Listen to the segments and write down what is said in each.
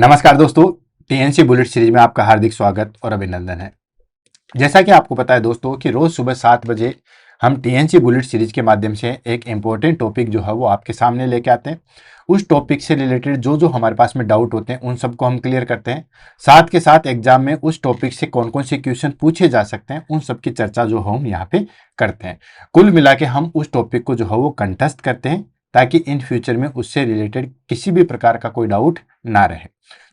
नमस्कार दोस्तों, TNC bullet series में आपका हार्दिक स्वागत और अभिनंदन है। जैसा कि आपको पता है दोस्तों कि रोज सुबह 7 बजे हम टीएनसी बुलेट सीरीज के माध्यम से एक इम्पोर्टेंट टॉपिक जो है वो आपके सामने लेके आते हैं। उस टॉपिक से रिलेटेड जो जो हमारे पास में डाउट होते हैं उन सबको हम क्लियर करते हैं। साथ के साथ एग्जाम में उस टॉपिक से कौन कौन से क्वेश्चन पूछे जा सकते हैं उन सब की चर्चा जो हम यहाँ पे करते हैं। कुल मिला के हम उस टॉपिक को जो है वो कंटेस्ट करते हैं ताकि इन फ्यूचर में उससे रिलेटेड किसी भी प्रकार का कोई डाउट ना रहे।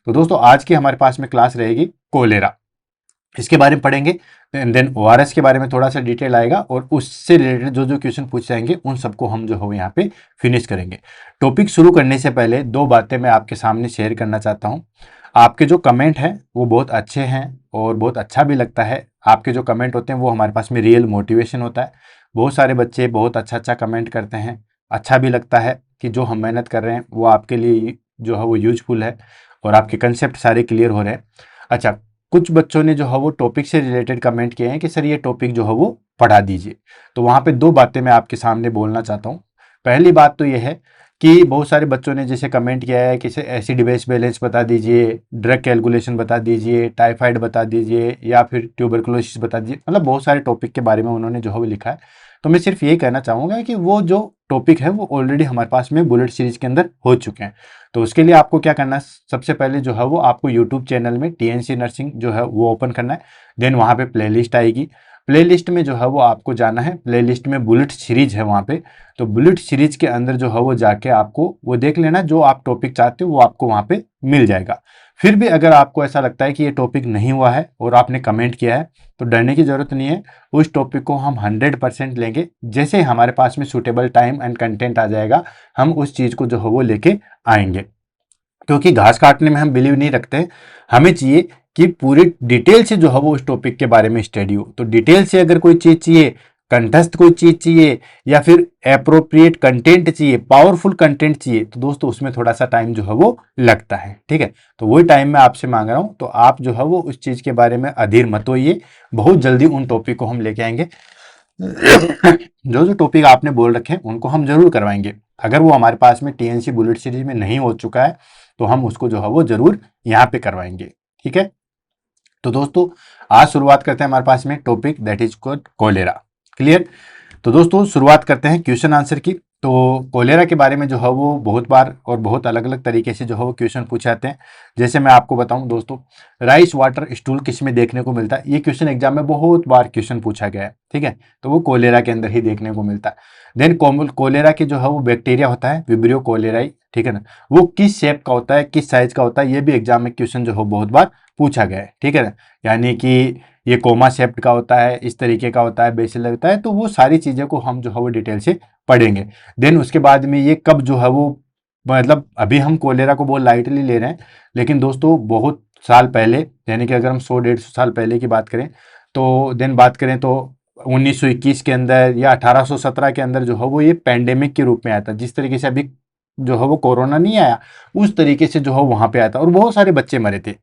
तो दोस्तों आज की हमारे पास में क्लास रहेगी कोलेरा, इसके बारे में पढ़ेंगे। देन ओआरएस के बारे में थोड़ा सा डिटेल आएगा और उससे रिलेटेड जो जो क्वेश्चन पूछे जाएंगे उन सबको हम जो हो यहाँ पे फिनिश करेंगे। टॉपिक शुरू करने से पहले दो बातें मैं आपके सामने शेयर करना चाहता हूँ। आपके जो कमेंट हैं वो बहुत अच्छे हैं और बहुत अच्छा भी लगता है। आपके जो कमेंट होते हैं वो हमारे पास में रियल मोटिवेशन होता है। बहुत सारे बच्चे बहुत अच्छा अच्छा कमेंट करते हैं, अच्छा भी लगता है कि जो हम मेहनत कर रहे हैं वो आपके लिए जो है वो यूजफुल है और आपके कंसेप्ट सारे क्लियर हो रहे हैं। अच्छा, कुछ बच्चों ने जो है वो टॉपिक से रिलेटेड कमेंट किए हैं कि सर ये टॉपिक जो है वो पढ़ा दीजिए। तो वहाँ पे दो बातें मैं आपके सामने बोलना चाहता हूँ। पहली बात तो ये है कि बहुत सारे बच्चों ने जैसे कमेंट किया है कि एसिड बेस बैलेंस बता दीजिए, ड्रग कैलकुलेशन बता दीजिए, टाइफाइड बता दीजिए या फिर ट्यूबरकुलोसिस बता दीजिए, मतलब बहुत सारे टॉपिक के बारे में उन्होंने जो है वो लिखा है। तो मैं सिर्फ यही कहना चाहूँगा कि वो जो टॉपिक है वो ऑलरेडी हमारे पास में बुलेट सीरीज के अंदर हो चुके हैं। तो उसके लिए आपको क्या करना है, सबसे पहले जो है वो आपको यूट्यूब चैनल में टीएनसी नर्सिंग जो है वो ओपन करना है। देन वहाँ पे प्लेलिस्ट आएगी, प्लेलिस्ट में जो है वो आपको जाना है, प्लेलिस्ट में बुलेट सीरीज है वहाँ पे। तो बुलेट सीरीज के अंदर जो है वो जाके आपको वो देख लेना, जो आप टॉपिक चाहते हो वो आपको वहाँ पे मिल जाएगा। फिर भी अगर आपको ऐसा लगता है कि ये टॉपिक नहीं हुआ है और आपने कमेंट किया है तो डरने की जरूरत नहीं है। उस टॉपिक को हम 100% लेंगे। जैसे ही हमारे पास में सूटेबल टाइम एंड कंटेंट आ जाएगा हम उस चीज़ को जो है वो लेके आएंगे, क्योंकि घास काटने में हम बिलीव नहीं रखते। हमें चाहिए कि पूरी डिटेल से जो है वो उस टॉपिक के बारे में स्टडी हो। तो डिटेल से अगर कोई चीज़ चाहिए, कंठस्थ कोई चीज़ चाहिए या फिर एप्रोप्रिएट कंटेंट चाहिए, पावरफुल कंटेंट चाहिए, तो दोस्तों उसमें थोड़ा सा टाइम जो है वो लगता है। ठीक है, तो वही टाइम मैं आपसे मांग रहा हूँ। तो आप जो है वो उस चीज़ के बारे में अधीर मत होइए, बहुत जल्दी उन टॉपिक को हम लेके आएंगे। जो जो टॉपिक आपने बोल रखे हैं उनको हम जरूर करवाएंगे। अगर वो हमारे पास में टीएनसी बुलेट सीरीज में नहीं हो चुका है तो हम उसको जो है वो जरूर यहाँ पे करवाएंगे। ठीक है, तो दोस्तों आज शुरुआत करते हैं हमारे पास में topic that is cholera. Clear. तो दोस्तों शुरुआत करते हैं क्वेश्चन आंसर की। तो कोलेरा के बारे में जो है वो बहुत बार और बहुत अलग अलग तरीके से जो है वो क्वेश्चन पूछे जाते हैं। जैसे मैं आपको बताऊं दोस्तों, राइस वाटर स्टूल किस में देखने को मिलता है, ये क्वेश्चन एग्जाम में बहुत बार क्वेश्चन पूछा गया है। ठीक है, तो वो कोलेरा के अंदर ही देखने को मिलता है। देन कोलेरा के जो है वो बैक्टीरिया होता है विब्रियो कोलेराई, ठीक है ना, वो किस शेप का होता है, किस साइज का होता है, ये भी एग्जाम में क्वेश्चन जो है बहुत बार पूछा गया है। ठीक है ना, यानी कि ये कोमा शेप्ड का होता है, इस तरीके का होता है, बेसिल लगता है, तो वो सारी चीज़ें को हम जो है वो डिटेल से पढ़ेंगे। देन उसके बाद में ये कब जो है वो, मतलब अभी हम कोलेरा को बहुत लाइटली ले रहे हैं, लेकिन दोस्तों बहुत साल पहले, यानी कि अगर हम 100-150 साल पहले की बात करें तो देन बात करें तो 1921 के अंदर या 1817 के अंदर जो है वो ये पैंडेमिक के रूप में आया था। जिस तरीके से अभी जो है वो कोरोना नहीं आया, उस तरीके से जो है वहाँ पे आया था और बहुत सारे बच्चे मरे थे।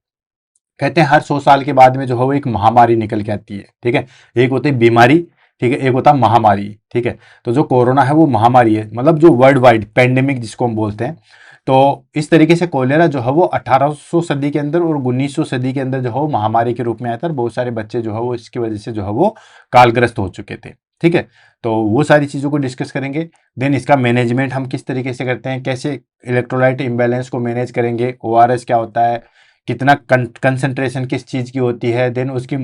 कहते हैं हर 100 साल के बाद में जो है वो एक महामारी निकल के आती है। ठीक है, एक होती है बीमारी, ठीक है, एक होता है महामारी। ठीक है, तो जो कोरोना है वो महामारी है, मतलब जो वर्ल्ड वाइड पैंडेमिक जिसको हम बोलते हैं। तो इस तरीके से कोलेरा जो है वो 1800 सदी के अंदर और 1900 सदी के अंदर जो है वो महामारी के रूप में आया था और बहुत सारे बच्चे जो है वो इसकी वजह से जो है वो कालग्रस्त हो चुके थे। ठीक है, तो वो सारी चीज़ों को डिस्कस करेंगे। देन इसका मैनेजमेंट हम किस तरीके से करते हैं, कैसे इलेक्ट्रोलाइट इम्बैलेंस को मैनेज करेंगे, ओआरएस क्या होता है, कितना कंसंट्रेशन किस चीज़ की होती है, देन उसकी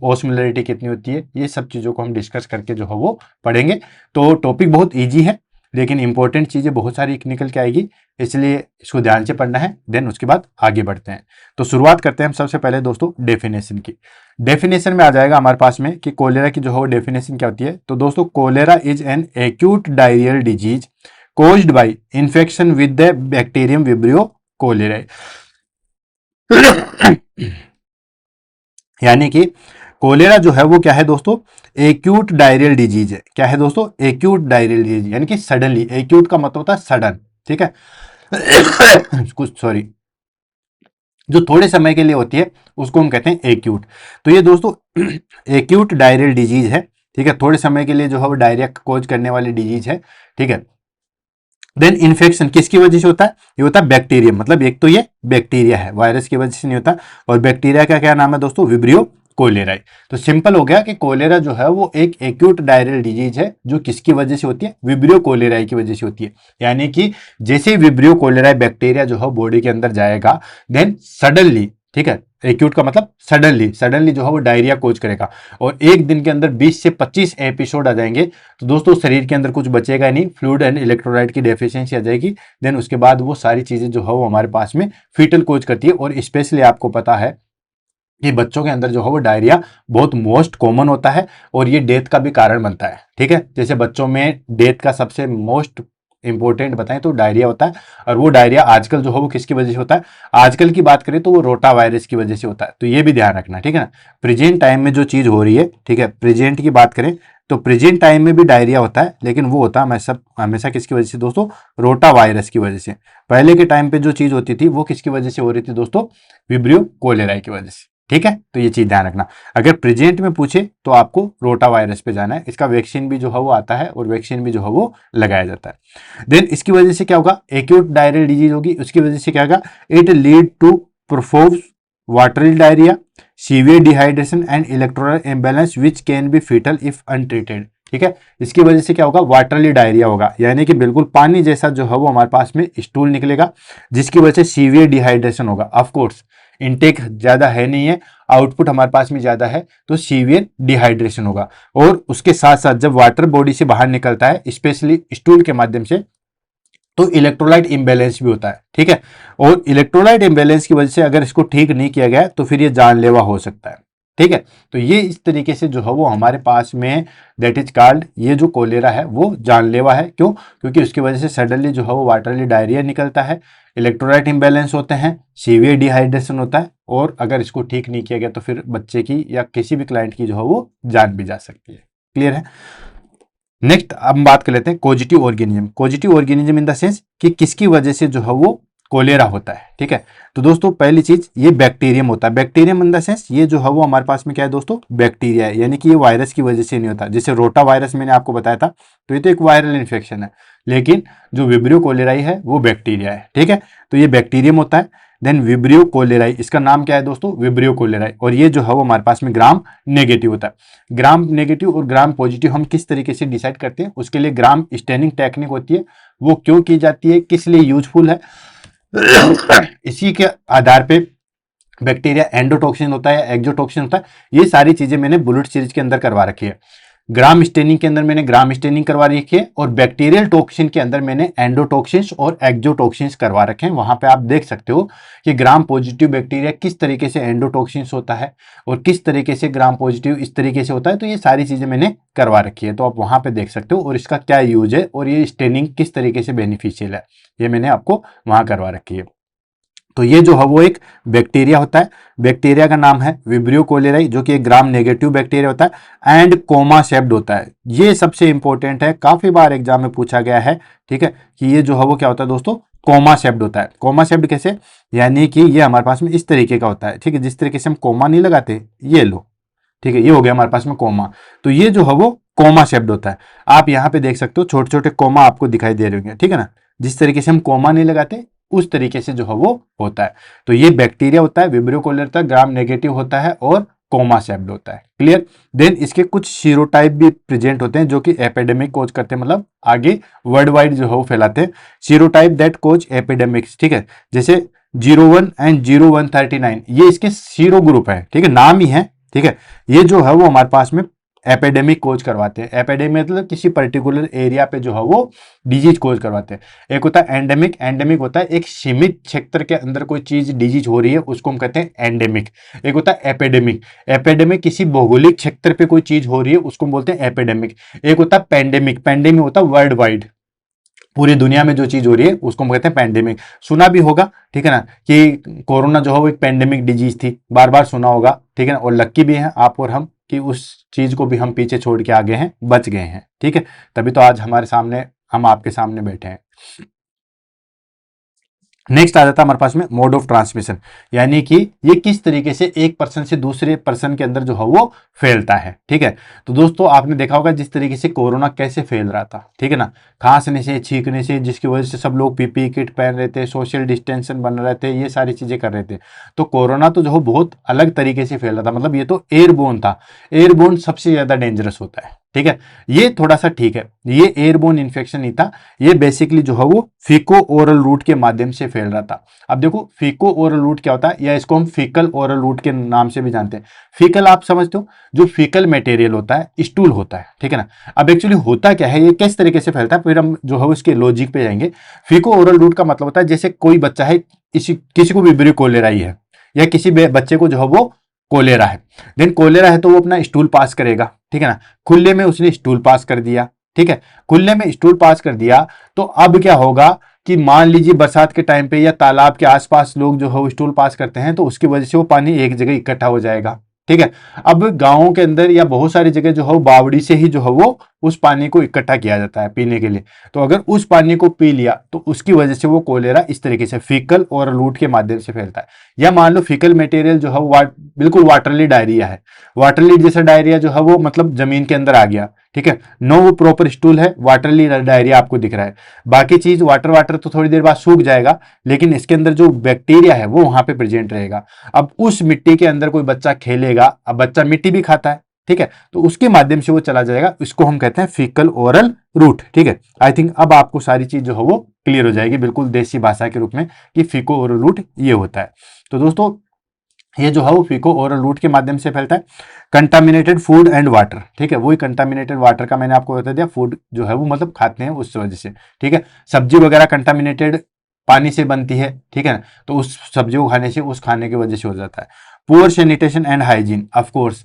ऑस्मोलरिटी कितनी होती है, ये सब चीज़ों को हम डिस्कस करके जो है वो पढ़ेंगे। तो टॉपिक बहुत इजी है लेकिन इंपॉर्टेंट चीज़ें बहुत सारी निकल के आएगी, इसलिए इसको ध्यान से पढ़ना है। देन उसके बाद आगे बढ़ते हैं। तो शुरुआत करते हैं हम सबसे पहले दोस्तों डेफिनेशन की। डेफिनेशन में आ जाएगा हमारे पास में कि कोलेरा की जो है वो डेफिनेशन क्या होती है। तो दोस्तों cholera is an acute diarrhoeal disease caused by infection with the bacterium Vibrio cholerae. यानी कि कोलेरा जो है वो क्या है दोस्तों, एक्यूट डायरियल डिजीज है। क्या है दोस्तों, एक्यूट डायरियल डिजीज, यानी कि सडनली, एक्यूट का मतलब होता है सडन। ठीक है, कुछ सॉरी, जो थोड़े समय के लिए होती है उसको हम कहते हैं एक्यूट। तो ये दोस्तों एक्यूट डायरियल डिजीज है। ठीक है, थोड़े समय के लिए जो है वो डायरिया कोज करने वाली डिजीज है। ठीक है, देन इन्फेक्शन किसकी वजह से होता है? ये होता है बैक्टीरिया, मतलब एक तो ये बैक्टीरिया है, वायरस की वजह से नहीं होता। और बैक्टीरिया का क्या नाम है दोस्तों? Vibrio cholerae. तो सिंपल हो गया कि कोलेरा जो है वो एक एक्यूट डायरियल डिजीज है जो किसकी वजह से होती है? विब्रियो कोलेराई की वजह से होती है। यानी कि जैसे विब्रियो कोलेराई बैक्टीरिया जो है बॉडी के अंदर जाएगा, देन सडनली, ठीक है, एक्यूट का मतलब सडनली, सडनली जो है वो डायरिया कोज करेगा और एक दिन के अंदर 20 से 25 एपिसोड आ जाएंगे। तो दोस्तों शरीर के अंदर कुछ बचेगा नहीं, फ्लूइड एंड इलेक्ट्रोलाइट की डेफिशिएंसी आ जाएगी। देन उसके बाद वो सारी चीजें जो है वो हमारे पास में फीटल कोज करती है। और स्पेशली आपको पता है कि बच्चों के अंदर जो है वो डायरिया बहुत मोस्ट कॉमन होता है और ये डेथ का भी कारण बनता है। ठीक है, जैसे बच्चों में डेथ का सबसे मोस्ट इंपॉर्टेंट बताएं तो डायरिया होता है। और वो डायरिया आजकल जो है वो किसकी वजह से होता है? आजकल की बात करें तो वो रोटा वायरस की वजह से होता है। तो ये भी ध्यान रखना, ठीक है ना। प्रेजेंट टाइम में जो चीज हो रही है, ठीक है, प्रेजेंट की बात करें तो प्रेजेंट टाइम में भी डायरिया होता है, लेकिन वो होता है हमेशा किसकी वजह से दोस्तों? रोटा वायरस की वजह से। पहले के टाइम पे जो चीज होती थी वो किसकी वजह से हो रही थी दोस्तों? विब्रियो कोलेराई की वजह से। ठीक है, तो ये चीज ध्यान रखना। अगर प्रेजेंट में पूछे तो आपको रोटा वायरस पे जाना है। इसका वैक्सीन भी जो है वो आता है और वैक्सीन भी जो है वो लगाया जाता है। देन इसकी वजह से क्या होगा? एक्यूट डायरियल डिजीज होगी। उसकी वजह से क्या होगा? It lead to profuse watery diarrhoea, severe dehydration and electrolyte imbalance which can be fatal if untreated. ठीक है, इसकी वजह से क्या होगा? वाटरली डायरिया होगा, यानी कि बिल्कुल पानी जैसा जो है वो हमारे पास में स्टूल निकलेगा, जिसकी वजह से सीवियर डिहाइड्रेशन होगा। ऑफ कोर्स इनटेक ज्यादा है नहीं है, आउटपुट हमारे पास में ज्यादा है, तो सीवियर डिहाइड्रेशन होगा। और उसके साथ साथ जब वाटर बॉडी से बाहर निकलता है स्पेशली स्टूल के माध्यम से, तो इलेक्ट्रोलाइट इम्बैलेंस भी होता है। ठीक है, और इलेक्ट्रोलाइट इम्बैलेंस की वजह से अगर इसको ठीक नहीं किया गया तो फिर ये जानलेवा हो सकता है। ठीक है, तो ये इस तरीके से जो है वो हमारे पास में दैट इज कॉल्ड, ये जो कोलेरा है वो जानलेवा है। क्यों? क्योंकि उसकी वजह से सडनली जो है वो वाटरली डायरिया निकलता है, इलेक्ट्रोलाइट इम्बैलेंस होते हैं, सीवियर डिहाइड्रेशन होता है, और अगर इसको ठीक नहीं किया गया तो फिर बच्चे की या किसी भी क्लाइंट की जो है वो जान भी जा सकती है। क्लियर है? नेक्स्ट अब हम बात कर लेते हैं positive organism. Positive organism in the sense कि किसकी वजह से जो है वो कोलेरा होता है। ठीक है, तो दोस्तों पहली चीज ये बैक्टीरियम होता है। बैक्टीरियम इन द सेंस ये जो है वो हमारे पास में क्या है दोस्तों? बैक्टीरिया है, यानी कि ये वायरस की वजह से नहीं होता। जैसे रोटा वायरस मैंने आपको बताया था, तो ये तो एक वायरल इन्फेक्शन है, लेकिन जो विब्रियो कोलेराई है वो बैक्टीरिया है। ठीक है, तो ये बैक्टीरियम होता है। देन विब्रियो कोलेराई, इसका नाम क्या है दोस्तों? Vibrio cholerae. और ये जो है वो हमारे पास में ग्राम नेगेटिव होता है। ग्राम नेगेटिव और ग्राम पॉजिटिव हम किस तरीके से डिसाइड करते हैं? उसके लिए ग्राम स्टेनिंग टेक्निक होती है, वो क्यों की जाती है, किस लिए यूजफुल है, इसी के आधार पे बैक्टीरिया एंडोटॉक्सिन होता है या एक्सोटॉक्सिन होता है, ये सारी चीजें मैंने बुलेट सीरीज के अंदर करवा रखी है। ग्राम स्टेनिंग के अंदर मैंने ग्राम स्टेनिंग करवा रखी है, और बैक्टीरियल टॉक्सिन के अंदर मैंने एंडोटॉक्सिन्स और एक्सोटॉक्सिन्स करवा रखे हैं। वहां पे आप देख सकते हो कि ग्राम पॉजिटिव बैक्टीरिया किस तरीके से एंडोटॉक्सिन्स होता है और किस तरीके से ग्राम पॉजिटिव इस तरीके से होता है। तो ये सारी चीजें मैंने करवा रखी है, तो आप वहां पे देख सकते हो, और इसका क्या यूज है और ये स्टेनिंग किस तरीके से बेनिफिशियल है, ये मैंने आपको वहां करवा रखी है। तो ये जो है वो एक बैक्टीरिया होता है। बैक्टीरिया का नाम है विब्रियो कोलेराई, जो कि एक ग्राम नेगेटिव बैक्टीरिया होता है एंड कोमा शेप्ड होता है। ये सबसे इंपॉर्टेंट है, काफी बार एग्जाम में पूछा गया है। ठीक है, कि ये जो है वो क्या होता है दोस्तों? कोमा शेप्ड होता है। कोमा शेप्ड कैसे? यानी कि ये हमारे पास में इस तरीके का होता है। ठीक है, जिस तरीके से हम कोमा नहीं लगाते, ये लो, ठीक है, ये हो गया हमारे पास में कोमा। तो ये जो है वो कोमा शेप्ड होता है। आप यहाँ पे देख सकते हो छोटे छोटे कोमा आपको दिखाई दे रहे होंगे। ठीक है ना, जिस तरीके से हम कोमा नहीं लगाते उस तरीके से जो है वो होता है। तो ये बैक्टीरिया होता है, विब्रियो कोलेरा ग्राम नेगेटिव होता है और कोमा शेप्ड होता है। क्लियर? देन इसके कुछ सीरोटाइप भी प्रेजेंट होते हैं जो कि एपिडेमिक कोज करते हैं, मतलब आगे वर्ल्ड वाइड जो है वो फैलाते हैं। Serotype that cause epidemics. ठीक है, जैसे 01 एंड 0139 ये इसके सीरो ग्रुप है। ठीक है, नाम ही है। ठीक है, ये जो है वो हमारे पास में एपिडेमिक कोज करवाते हैं। एपिडेमिक मतलब किसी पर्टिकुलर एरिया पे जो है वो डिजीज कोज करवाते हैं। एक होता है एंडेमिक। एंडेमिक होता है एक सीमित क्षेत्र के अंदर कोई चीज डिजीज हो रही है, उसको हम कहते हैं एंडेमिक। एक होता है एपिडेमिक। एपिडेमिक किसी भौगोलिक क्षेत्र पे कोई चीज हो रही है, उसको हम बोलते हैं एपिडेमिक। एक होता है पेंडेमिक। पेंडेमिक होता है वर्ल्ड वाइड, पूरी दुनिया में जो चीज हो रही है उसको हम कहते हैं पेंडेमिक। सुना भी होगा, ठीक है ना, कि कोरोना जो है वो एक पेंडेमिक डिजीज थी, बार बार सुना होगा। ठीक है ना, और लक्की भी हैं आप और हम कि उस चीज को भी हम पीछे छोड़ के आगे हैं, बच गए हैं। ठीक है, तभी तो आज हमारे सामने, हम आपके सामने बैठे हैं। नेक्स्ट आ जाता है हमारे पास में मोड ऑफ ट्रांसमिशन, यानी कि ये किस तरीके से एक पर्सन से दूसरे पर्सन के अंदर जो है वो फैलता है। ठीक है, तो दोस्तों आपने देखा होगा जिस तरीके से कोरोना कैसे फैल रहा था, ठीक है ना, खांसने से, छींकने से, जिसकी वजह से सब लोग पीपीई किट पहन रहे थे, सोशल डिस्टेंशन बन रहे थे, ये सारी चीजें कर रहे थे। तो कोरोना तो जो है बहुत अलग तरीके से फैल रहा था, मतलब ये तो एयरबोर्न था। एयरबोर्न सबसे ज्यादा डेंजरस होता है, ठीक है, ये थोड़ा सा ठीक है, ये एयरबोर्न इन्फेक्शन नहीं था, ये बेसिकली जो है वो फीको ओरल रूट के माध्यम से फैल रहा था। अब देखो फीको ओरल रूट क्या होता है, या इसको हम फीकल ओरल रूट के नाम से भी जानते हैं। फीकल आप समझते हो, जो फीकल मटेरियल होता है, स्टूल होता है, ठीक है ना। अब एक्चुअली होता क्या है, ये किस तरीके से फैलता है, फिर हम जो है उसके लॉजिक पे जाएंगे। फीको ओरल रूट का मतलब होता है जैसे कोई बच्चा है, किसी को विब्रियो कोलेरा ही है, या किसी बच्चे को जो है वो कोलेरा है, देन कोलेरा है तो वो अपना स्टूल पास करेगा, ठीक है ना। खुले में उसने स्टूल पास कर दिया, ठीक है, खुले में स्टूल पास कर दिया, तो अब क्या होगा कि मान लीजिए बरसात के टाइम पे या तालाब के आसपास लोग जो है वो स्टूल पास करते हैं, तो उसकी वजह से वो पानी एक जगह इकट्ठा हो जाएगा, ठीक है। अब गांवों के अंदर या बहुत सारी जगह जो है वो बावड़ी से ही जो है वो उस पानी को इकट्ठा किया जाता है पीने के लिए। तो अगर उस पानी को पी लिया तो उसकी वजह से वो कोलेरा इस तरीके से फीकल और लूट के माध्यम से फैलता है। या मान लो फीकल मटेरियल जो है वो बिल्कुल वाटरली डायरिया है, वाटरली जैसा डायरिया जो है वो मतलब जमीन के अंदर आ गया, ठीक है, नो वो प्रॉपर स्टूल है, वाटरली डायरिया आपको दिख रहा है। बाकी चीज वाटर वाटर तो थोड़ी देर बाद सूख जाएगा, लेकिन इसके अंदर जो बैक्टीरिया है वो वहां पे प्रेजेंट रहेगा। अब उस मिट्टी के अंदर कोई बच्चा खेलेगा, अब बच्चा मिट्टी भी खाता है, ठीक है, तो उसके माध्यम से वो चला जाएगा, इसको हम कहते हैं फीकल ओरल रूट, ठीक है। आई थिंक अब आपको सारी चीज जो है वो क्लियर हो जाएगी बिल्कुल देसी भाषा के रूप में कि फीको ओरल रूट ये होता है। तो दोस्तों ये जो है वो फीको ओरल रूट के माध्यम से फैलता है। कंटामिनेटेड फूड एंड वाटर, ठीक है, वही कंटामिनेटेड वाटर का मैंने आपको बता दिया, फूड जो है वो मतलब खाते हैं उस वजह से, ठीक है। सब्जी वगैरह कंटामिनेटेड पानी से बनती है, ठीक है ना, तो उस सब्जी को खाने से, उस खाने की वजह से हो जाता है। Poor sanitation and hygiene, of course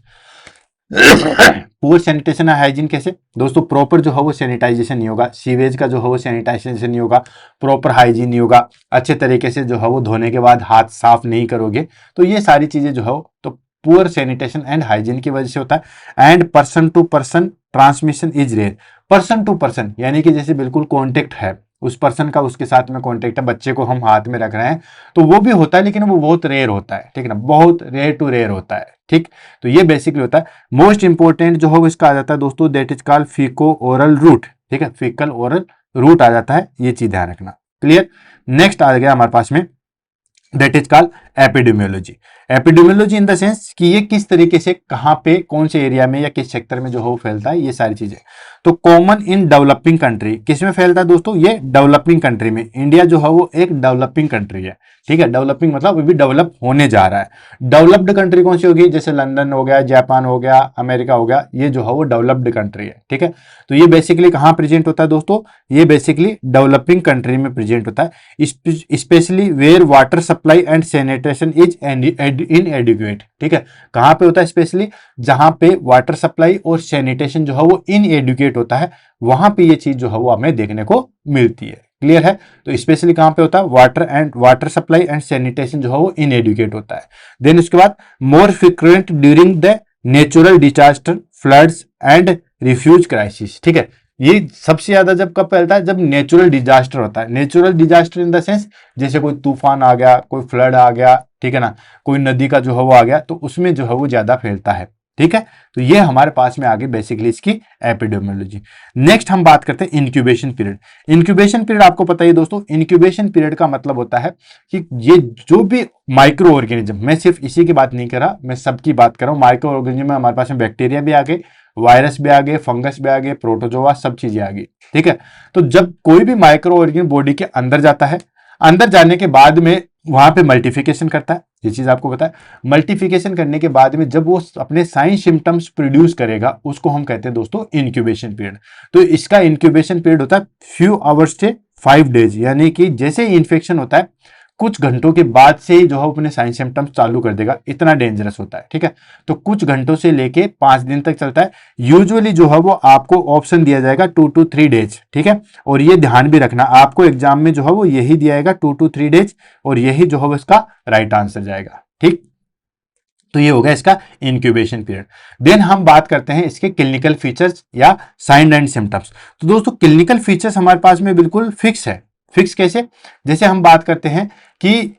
poor sanitation and hygiene कैसे दोस्तों, प्रॉपर जो है वो सैनिटाइजेशन नहीं होगा, सीवेज का जो है वो सैनिटाइजेशन नहीं होगा, प्रॉपर हाइजीन नहीं होगा, अच्छे तरीके से जो है वो धोने के बाद हाथ साफ नहीं करोगे, तो ये सारी चीजें जो है तो पुअर सैनिटेशन एंड हाइजीन की वजह से होता है। And person to person transmission is rare, person to person यानी कि जैसे बिल्कुल कॉन्टेक्ट है उस पर्सन का, उसके साथ में कॉन्टेक्ट है, बच्चे को हम हाथ में रख रहे हैं, तो वो भी होता है, लेकिन वो बहुत रेयर होता है, ठीक है ना, बहुत रेयर टू रेयर होता है, ठीक। तो ये बेसिकली होता है। मोस्ट इंपोर्टेंट जो है वो इसका आ जाता है दोस्तों, that is called faeco oral route, ठीक है, फीकल ओरल रूट आ जाता है, ये चीज ध्यान रखना, क्लियर। नेक्स्ट आ गया हमारे पास में, that is called epidemiology. Epidemiology in the sense कि ये किस तरीके से, कहां पे, कौन से एरिया में या किस सेक्टर में जो है वो फैलता है, ये सारी चीजें। तो कॉमन इन डेवलपिंग कंट्री, किस में फैलता है दोस्तों, ये डेवलपिंग कंट्री में। इंडिया जो है वो एक डेवलपिंग कंट्री है, ठीक है, डेवलपिंग मतलब अभी डेवलप होने जा रहा है। डेवलप्ड कंट्री कौन सी होगी, जैसे लंदन हो गया, जापान हो गया, अमेरिका हो गया, ये जो है वो डेवलप्ड कंट्री है, ठीक है। तो ये बेसिकली कहां प्रेजेंट होता है दोस्तों, ये बेसिकली डेवलपिंग कंट्री में प्रेजेंट होता है, specially where water supply and sanitation is inadequate, ठीक है। कहां पे होता है स्पेशली, जहां पे वाटर सप्लाई और सैनिटेशन जो है वो इनएडुकेट होता है, वहां पे ये चीज जो है वो हमें देखने को मिलती है, क्लियर है। तो स्पेशली कहां पे होता है, वाटर सप्लाई एंड सैनिटेशन जो है वो इनएडुकेट होता है। देन उसके बाद more frequent during the natural disaster, floods and refugee crisis, ठीक है। ये सबसे ज्यादा जब कब फैलता है, जब नेचुरल डिजास्टर होता है। Natural disaster in the sense जैसे कोई तूफान आ गया, कोई फ्लड आ गया, ठीक है ना, कोई नदी का जो है वो आ गया, तो उसमें जो है वो ज्यादा फैलता है, ठीक है। तो ये हमारे पास में आगे बेसिकली इसकी एपिडेमियोलॉजी। नेक्स्ट हम बात करते हैं इंक्यूबेशन पीरियड। इंक्यूबेशन पीरियड आपको पता ही दोस्तों, इंक्यूबेशन पीरियड का मतलब होता है कि ये जो भी माइक्रो ऑर्गेनिज्म, मैं सिर्फ इसी की बात नहीं कर रहा, मैं सबकी बात कर रहा हूं। माइक्रो ऑर्गेनिज्म में हमारे पास में बैक्टीरिया भी आ गए, वायरस भी आ गए, फंगस भी आ गए, प्रोटोजोआ, सब चीजें आ गई, ठीक है। तो जब कोई भी माइक्रो ऑर्गेनिज्म बॉडी के अंदर जाता है, अंदर जाने के बाद में वहां पे मल्टीफिकेशन करता है, ये चीज आपको पता है। मल्टीफिकेशन करने के बाद में जब वो अपने साइन सिम्टम्स प्रोड्यूस करेगा, उसको हम कहते हैं दोस्तों इंक्यूबेशन पीरियड। तो इसका इंक्यूबेशन पीरियड होता है फ्यू आवर्स से 5 डेज, यानी कि जैसे ही इन्फेक्शन होता है कुछ घंटों के बाद से ही जो है अपने साइन सिम्टम्स चालू कर देगा, इतना डेंजरस होता है, ठीक है। तो कुछ घंटों से लेके 5 दिन तक चलता है। यूजुअली जो है वो आपको ऑप्शन दिया जाएगा 2 to 3 डेज, ठीक है। और ये ध्यान भी रखना, आपको एग्जाम में जो है वो यही दिया जाएगा 2 to 3 डेज, और यही जो है इसका राइट आंसर जाएगा, ठीक। तो ये हो गया इसका इंक्यूबेशन पीरियड। देन हम बात करते हैं इसके क्लिनिकल फीचर्स या साइन एंड सिम्टम्स। तो दोस्तों क्लिनिकल फीचर्स हमारे पास में बिल्कुल फिक्स है, फिक्स कैसे? जैसे हम बात करते हैं कि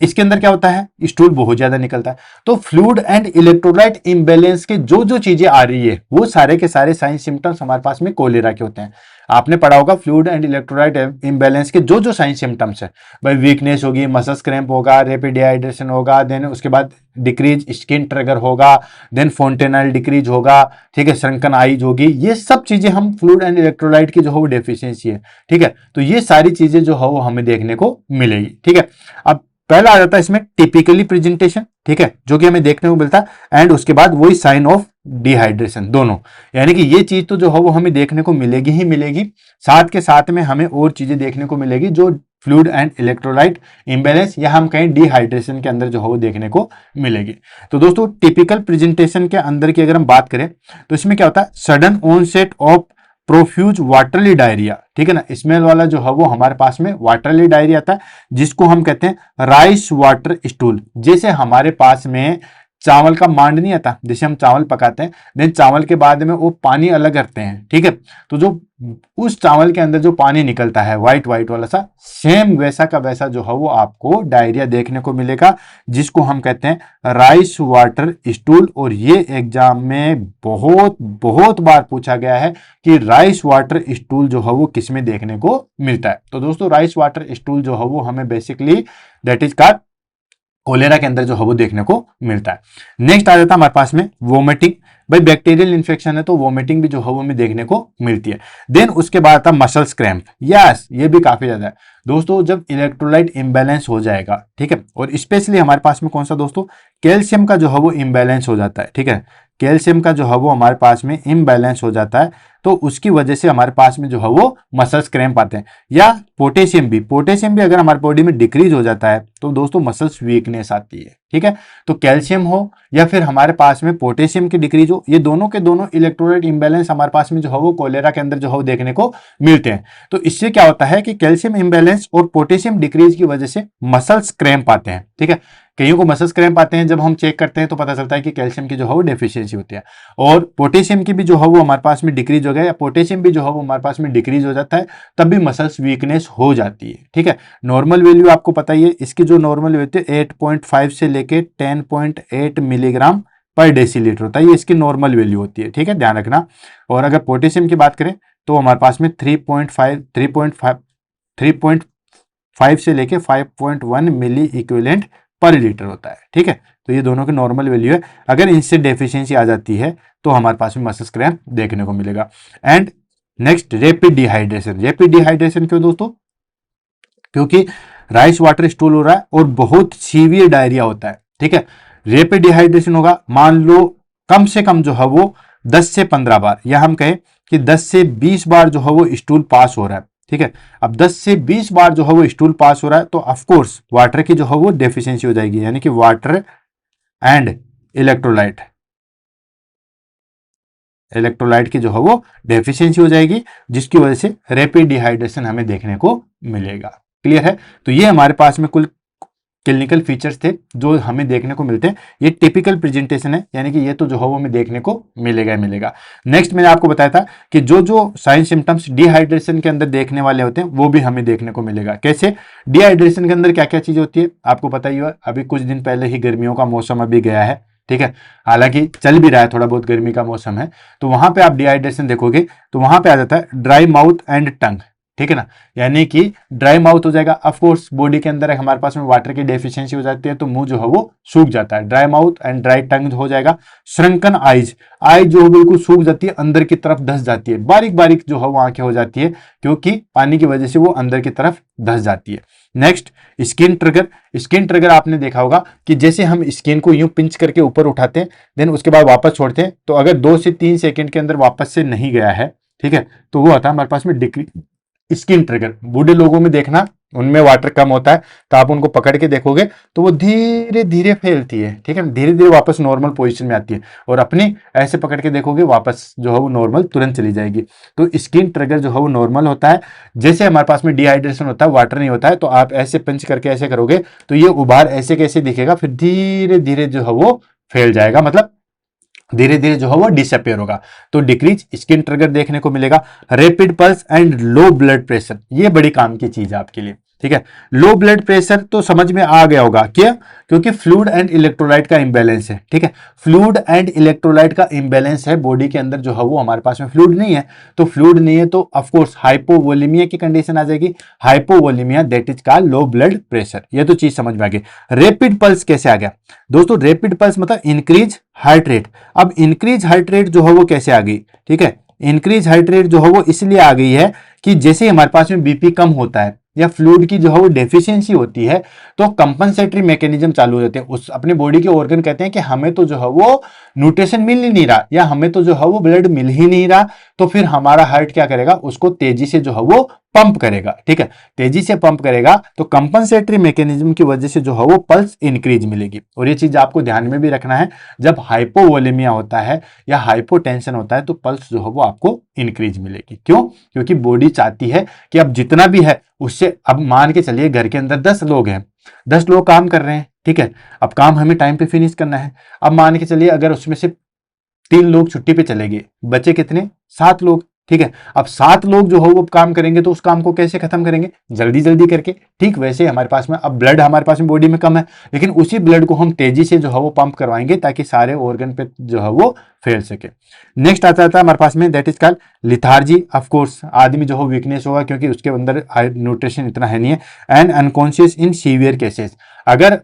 इसके अंदर क्या होता है, स्टूल बहुत ज्यादा निकलता है, तो फ्लूइड एंड इलेक्ट्रोलाइट इम्बैलेंस के जो जो चीजें आ रही है वो सारे के सारे साइन सिम्टम्स हमारे पास में कोलेरा के होते हैं। आपने पढ़ा होगा फ्लूइड एंड इलेक्ट्रोलाइट इम्बैलेंस के जो जो साइन सिम्टम्स है, भाई वीकनेस होगी, मसल्स क्रैम्प होगा, रैपिड डिहाइड्रेशन होगा, देन उसके बाद डिक्रीज स्किन ट्रिगर होगा, देन फोंटेनाइल डिक्रीज होगा, ठीक है, श्रंकन आईज होगी, ये सब चीजें हम फ्लूइड एंड इलेक्ट्रोलाइट की जो है वो डेफिशिएंसी है, ठीक है। तो ये सारी चीजें जो है वो हमें देखने को मिलेगी, ठीक है। अब पहला आ जाता है इसमें टिपिकली प्रेजेंटेशन, ठीक है, जो कि हमें देखने को मिलता है, एंड उसके बाद वही साइन ऑफ डिहाइड्रेशन दोनों, यानी कि ये चीज तो जो है वो हमें देखने को मिलेगी ही मिलेगी, साथ के साथ में हमें और चीजें देखने को मिलेगी जो फ्लूइड एंड इलेक्ट्रोलाइट इम्बैलेंस या हम कहें डिहाइड्रेशन के अंदर जो है वो देखने को मिलेगी। तो दोस्तों टिपिकल प्रेजेंटेशन के अंदर की अगर हम बात करें तो इसमें क्या होता है, sudden onset of profuse watery diarrhoea, ठीक है ना, स्मेल वाला जो है वो हमारे पास में वाटरली डायरिया आता है, जिसको हम कहते हैं राइस वाटर स्टूल। जैसे हमारे पास में चावल का मांड नहीं आता, जैसे हम चावल पकाते हैं, देन चावल के बाद में वो पानी अलग करते हैं, ठीक है, तो जो उस चावल के अंदर जो पानी निकलता है व्हाइट व्हाइट वाला सा, सेम वैसा का वैसा जो है वो आपको डायरिया देखने को मिलेगा, जिसको हम कहते हैं राइस वाटर स्टूल। और ये एग्जाम में बहुत बहुत बार पूछा गया है कि राइस वाटर स्टूल जो है वो किस में देखने को मिलता है। तो दोस्तों राइस वाटर स्टूल जो है वो हमें बेसिकली दैट इज का कोलेरा के अंदर जो है वो देखने को मिलता है। नेक्स्ट आ जाता है हमारे पास में वोमिटिंग, भाई बैक्टीरियल इन्फेक्शन है तो वोमिटिंग भी जो है वो हमें देखने को मिलती है। देन उसके बाद आता है मसल्स क्रैम्प, यस ये भी काफी ज्यादा है दोस्तों, जब इलेक्ट्रोलाइट इम्बैलेंस हो जाएगा, ठीक है, और स्पेशली हमारे पास में कौन सा दोस्तों, कैल्शियम का जो है वो इम्बैलेंस हो जाता है, ठीक है, कैल्शियम का जो है वो हमारे पास में इम्बैलेंस हो जाता है, तो उसकी वजह से हमारे पास में जो है वो मसल्स क्रैम्प आते हैं। या पोटेशियम भी अगर हमारे बॉडी में डिक्रीज हो जाता है तो दोस्तों मसल्स वीकनेस आती है, ठीक है। तो कैल्शियम हो या फिर हमारे पास में पोटेशियम की डिक्रीज हो, ये दोनों के दोनों इलेक्ट्रोलाइट इम्बैलेंस हमारे पास में जो है वो कोलेरा के अंदर जो है वो देखने को मिलते हैं। तो इससे क्या होता है कि कैल्शियम इम्बैलेंस और पोटेशियम डिक्रीज की वजह से मसल्स क्रैम्प आते हैं, ठीक है। कईयों को मसल्स क्रैम्प आते हैं, जब हम चेक करते हैं तो पता चलता है कि कैल्शियम की जो है वो डेफिशिएंसी होती है, और पोटेशियम की भी जो है वो हमारे पास में डिक्रीज हो गया, या पोटेशियम भी जो है वो हमारे पास में डिक्रीज हो जाता है, तब भी मसल्स वीकनेस हो जाती है, ठीक है। नॉर्मल वैल्यू आपको पता ही है, इसकी जो नॉर्मल वैल्यू है 8.5 से लेके 10.8 मिलीग्राम पर डेसीलीटर होता है, ये इसकी नॉर्मल वैल्यू होती है, ठीक है, ध्यान रखना। और अगर पोटेशियम की बात करें तो हमारे पास में 3.5 से लेके 5.1 मिली इक्विवेलेंट पर लीटर होता है, ठीक है। तो ये दोनों की नॉर्मल वैल्यू है, अगर इनसे डेफिशिएंसी आ जाती है तो हमारे पास में मसल्स क्रैम्प देखने को मिलेगा। एंड नेक्स्ट रैपिड डिहाइड्रेशन क्यों दोस्तों, क्योंकि राइस वाटर स्टूल हो रहा है और बहुत सीवियर डायरिया होता है, ठीक है। रैपिड डिहाइड्रेशन होगा, मान लो कम से कम जो है वो 10 से 15 बार, या हम कहें कि 10 से 20 बार जो है वो स्टूल पास हो रहा है, ठीक है। अब 10 से 20 बार जो है वो स्टूल पास हो रहा है तो ऑफकोर्स वाटर की जो है वो डेफिशिएंसी हो जाएगी, यानी कि वाटर एंड इलेक्ट्रोलाइट की जो है वो डेफिशिएंसी हो जाएगी, जिसकी वजह से रैपिड डिहाइड्रेशन हमें देखने को मिलेगा। क्लियर है? तो ये हमारे पास में कुल क्लिनिकल फीचर्स थे जो हमें देखने को मिलते हैं। ये टिपिकल प्रेजेंटेशन है, यानी कि ये तो जो है वो हमें देखने को मिलेगा। नेक्स्ट मैंने आपको बताया था कि जो जो साइन सिम्टम्स डिहाइड्रेशन के अंदर देखने वाले होते हैं वो भी हमें देखने को मिलेगा। कैसे? डिहाइड्रेशन के अंदर क्या क्या चीज होती है आपको पता ही है, अभी कुछ दिन पहले ही गर्मियों का मौसम अभी गया है, ठीक है, हालांकि चल भी रहा है, थोड़ा बहुत गर्मी का मौसम है, तो वहां पे आप डिहाइड्रेशन देखोगे तो वहां पे आ जाता है ड्राई माउथ एंड टंग, ठीक है ना, यानी कि ड्राई माउथ हो जाएगा, ऑफ कोर्स बॉडी के अंदर हमारे पास में वाटर की डेफिशिएंसी हो जाती है तो मुंह जो है वो सूख जाता है, ड्राई माउथ एंड ड्राई टंग हो जाएगा। श्रंकन आईज जो बिल्कुल सूख जाती है, अंदर की तरफ धस जाती है, बारीक बारीक जो है वो आंखें हो जाती है, क्योंकि पानी की वजह से वो अंदर की तरफ धस जाती है। नेक्स्ट स्किन ट्रिगर आपने देखा होगा कि जैसे हम स्किन को यूं पिंच करके ऊपर उठाते हैं, देन उसके बाद वापस छोड़ते हैं, तो अगर 2 से 3 सेकंड के अंदर वापस से नहीं गया है, ठीक है, तो वो आता है हमारे पास में स्किन ट्रिगर। बूढ़े लोगों में देखना उनमें वाटर कम होता है, तो आप उनको पकड़ के देखोगे तो वो धीरे धीरे फैलती है, ठीक है, धीरे धीरे वापस नॉर्मल पोजीशन में आती है, और अपनी ऐसे पकड़ के देखोगे वापस जो है वो नॉर्मल तुरंत चली जाएगी। तो स्किन ट्रिगर जो है वो नॉर्मल होता है। जैसे हमारे पास में डिहाइड्रेशन होता है, वाटर नहीं होता है, तो आप ऐसे पिंच करके ऐसे करोगे तो ये उभार ऐसे कैसे दिखेगा, फिर धीरे धीरे जो है वो फैल जाएगा, मतलब धीरे धीरे जो है वो डिसअपियर होगा। तो डिक्रीज स्किन ट्रिगर देखने को मिलेगा। Rapid pulse and low blood pressure, ये बड़ी काम की चीज है आपके लिए, ठीक है। लो ब्लड प्रेशर तो समझ में आ गया होगा, क्या? क्योंकि फ्लूइड एंड इलेक्ट्रोलाइट का इंबैलेंस है, ठीक है। फ्लूइड एंड इलेक्ट्रोलाइट का इंबैलेंस है, बॉडी के अंदर जो है वो हमारे पास में फ्लूइड नहीं है, तो फ्लूइड नहीं है तो ऑफ कोर्स हाइपोवोलेमिया की कंडीशन आ जाएगी। Hypovolaemia that is called low blood pressure. ये तो चीज समझ में आ गई। रैपिड पल्स कैसे आ गया दोस्तों? रैपिड पल्स मतलब इंक्रीज हार्ट रेट। अब इंक्रीज हार्ट रेट जो है वो कैसे आ गई, ठीक है। इंक्रीज हार्ट रेट जो है वो इसलिए आ गई है कि जैसे हमारे पास में बीपी कम होता है या फ्लूइड की जो है वो डेफिशिएंसी होती है, तो कंपनसेटरी मैकेनिज्म चालू हो जाते हैं। उस अपने बॉडी के ऑर्गन कहते हैं कि हमें तो जो है वो न्यूट्रिशन मिल ही नहीं रहा, या हमें तो जो है वो ब्लड मिल ही नहीं रहा, तो फिर हमारा हार्ट क्या करेगा? उसको तेजी से जो है वो पंप करेगा, ठीक है। तेजी से पंप करेगा तो कंपनसेटरी मैकेनिज्म की वजह से जो है वो पल्स इंक्रीज मिलेगी। और ये चीज आपको ध्यान में भी रखना है, जब हाइपोवोलेमिया होता है या हाइपोटेंशन होता है तो पल्स जो है वो आपको इंक्रीज मिलेगी। क्यों? क्योंकि बॉडी चाहती है कि अब जितना भी है उससे, अब मान के चलिए घर के अंदर 10 लोग हैं, 10 लोग काम कर रहे हैं, ठीक है। अब काम हमें टाइम पे फिनिश करना है। अब मान के चलिए अगर उसमें से 3 लोग छुट्टी पे चले गए, बचे कितने? 7 लोग, ठीक है। अब 7 लोग जो हो वो काम करेंगे तो उस काम को कैसे खत्म करेंगे? जल्दी जल्दी करके। ठीक वैसे हमारे पास में अब ब्लड हमारे पास में बॉडी में कम है, लेकिन उसी ब्लड को हम तेजी से जो है वो पंप करवाएंगे ताकि सारे ऑर्गन पे जो है वो फैल सके। नेक्स्ट आता था हमारे पास में that is called lethargy. Of course आदमी जो हो वीकनेस होगा क्योंकि उसके अंदर न्यूट्रिशन इतना है नहीं है। And unconscious in severe cases, अगर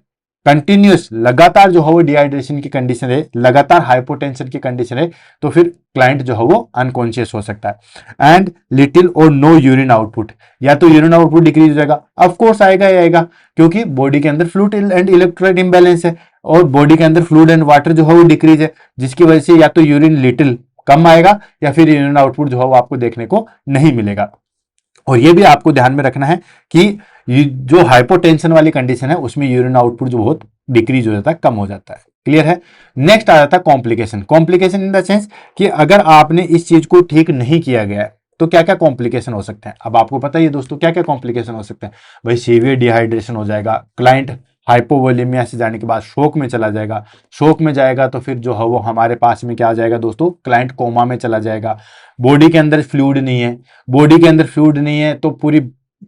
कंटिन्यूस लगातार जो है वो डिहाइड्रेशन की कंडीशन है, लगातार हाइपोटेंशन की कंडीशन है, तो फिर क्लाइंट जो है वो अनकॉन्शियस हो सकता है। एंड लिटिल और नो यूरिन आउटपुट, या तो यूरिन आउटपुट डिक्रीज हो जाएगा, ऑफ कोर्स आएगा ही आएगा, क्योंकि बॉडी के अंदर फ्लूइड एंड इलेक्ट्रोलाइट इंबैलेंस है और बॉडी के अंदर फ्लूइड एंड वाटर जो है वो डिक्रीज है, जिसकी वजह से या तो यूरिन लिटिल कम आएगा या फिर यूरिन आउटपुट जो है वो आपको देखने को नहीं मिलेगा। और ये भी आपको ध्यान में रखना है कि जो हाइपोटेंशन वाली कंडीशन है उसमें यूरिन आउटपुट जो बहुत डिक्रीज हो जाता है, कम हो जाता है। क्लियर है? नेक्स्ट आ जाता है complication. Complication in the sense कि अगर आपने इस चीज को ठीक नहीं किया गया है तो क्या क्या कॉम्प्लिकेशन हो सकते हैं। अब आपको पता ही है दोस्तों क्या क्या कॉम्प्लिकेशन हो सकते हैं। भाई सीवियर डिहाइड्रेशन हो जाएगा, क्लाइंट हाइपोवोलेमिया से जाने के बाद शोक में चला जाएगा, शोक में जाएगा तो फिर जो है वो हमारे पास में क्या आ जाएगा दोस्तों? क्लाइंट कोमा में चला जाएगा। बॉडी के अंदर फ्लूइड नहीं है, बॉडी के अंदर फ्लूइड नहीं है तो पूरी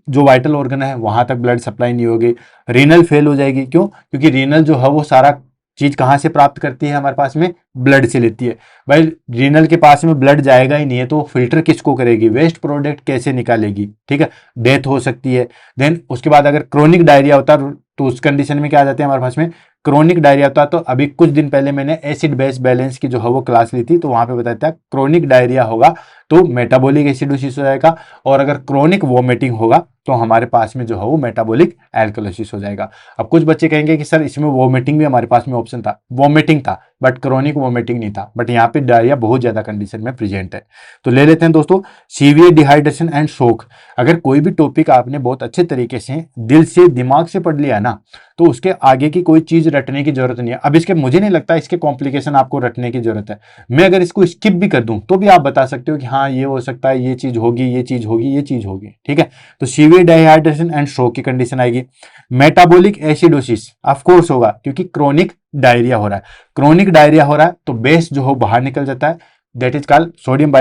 जो वाइटल ऑर्गन है वहां तक ब्लड सप्लाई नहीं होगी। रीनल फेल हो जाएगी। क्यों? क्योंकि रीनल जो है वो सारा चीज कहां से प्राप्त करती है? हमारे पास में ब्लड से लेती है। भाई रीनल के पास में ब्लड जाएगा ही नहीं है तो फिल्टर किसको करेगी? वेस्ट प्रोडक्ट कैसे निकालेगी? ठीक है, डेथ हो सकती है। देन उसके बाद अगर क्रोनिक डायरिया होता है तो उस कंडीशन में क्या आ जाते हैं हमारे पास में? क्रोनिक डायरिया होता है। तो अभी कुछ दिन पहले मैंने एसिड बेस बैलेंस की जो है वो क्लास ली थी, तो वहां पे बताया था क्रोनिक डायरिया होगा तो मेटाबॉलिक एसिडोसिस हो जाएगा, और अगर क्रोनिक वोमिटिंग होगा तो हमारे पास में जो है वो मेटाबॉलिक एल्कलोसिस हो जाएगा। अब कुछ बच्चे कहेंगे कि सर इसमें वोमिटिंग भी हमारे पास में ऑप्शन था, वोमिटिंग था बट क्रोनिक वोमिटिंग नहीं था, बट यहाँ पे डायरिया बहुत ज्यादा कंडीशन में प्रेजेंट है। तो ले लेते हैं दोस्तों सीवियर डिहाइड्रेशन एंड शोक। अगर कोई भी टॉपिक आपने बहुत अच्छे तरीके से दिल से दिमाग से पढ़ लिया ना, तो उसके आगे की कोई चीज रटने की जरूरत नहीं है। अब इसके मुझे नहीं लगता इसके कॉम्प्लिकेशन आपको रटने की जरूरत है। मैं अगर इसको स्किप भी कर दूं तो भी आप बता सकते हो कि हाँ ये हो सकता है, ये चीज होगी, ये चीज होगी, ये चीज होगी। ठीक है, तो सीवियर डिहाइड्रेशन एंड स्ट्रोक की कंडीशन आएगी। मेटाबॉलिक एसिडोसिस ऑफ कोर्स होगा क्योंकि क्रोनिक डायरिया हो रहा है। क्रोनिक डायरिया हो रहा है तो बेस जो हो बाहर निकल जाता है, that is called sodium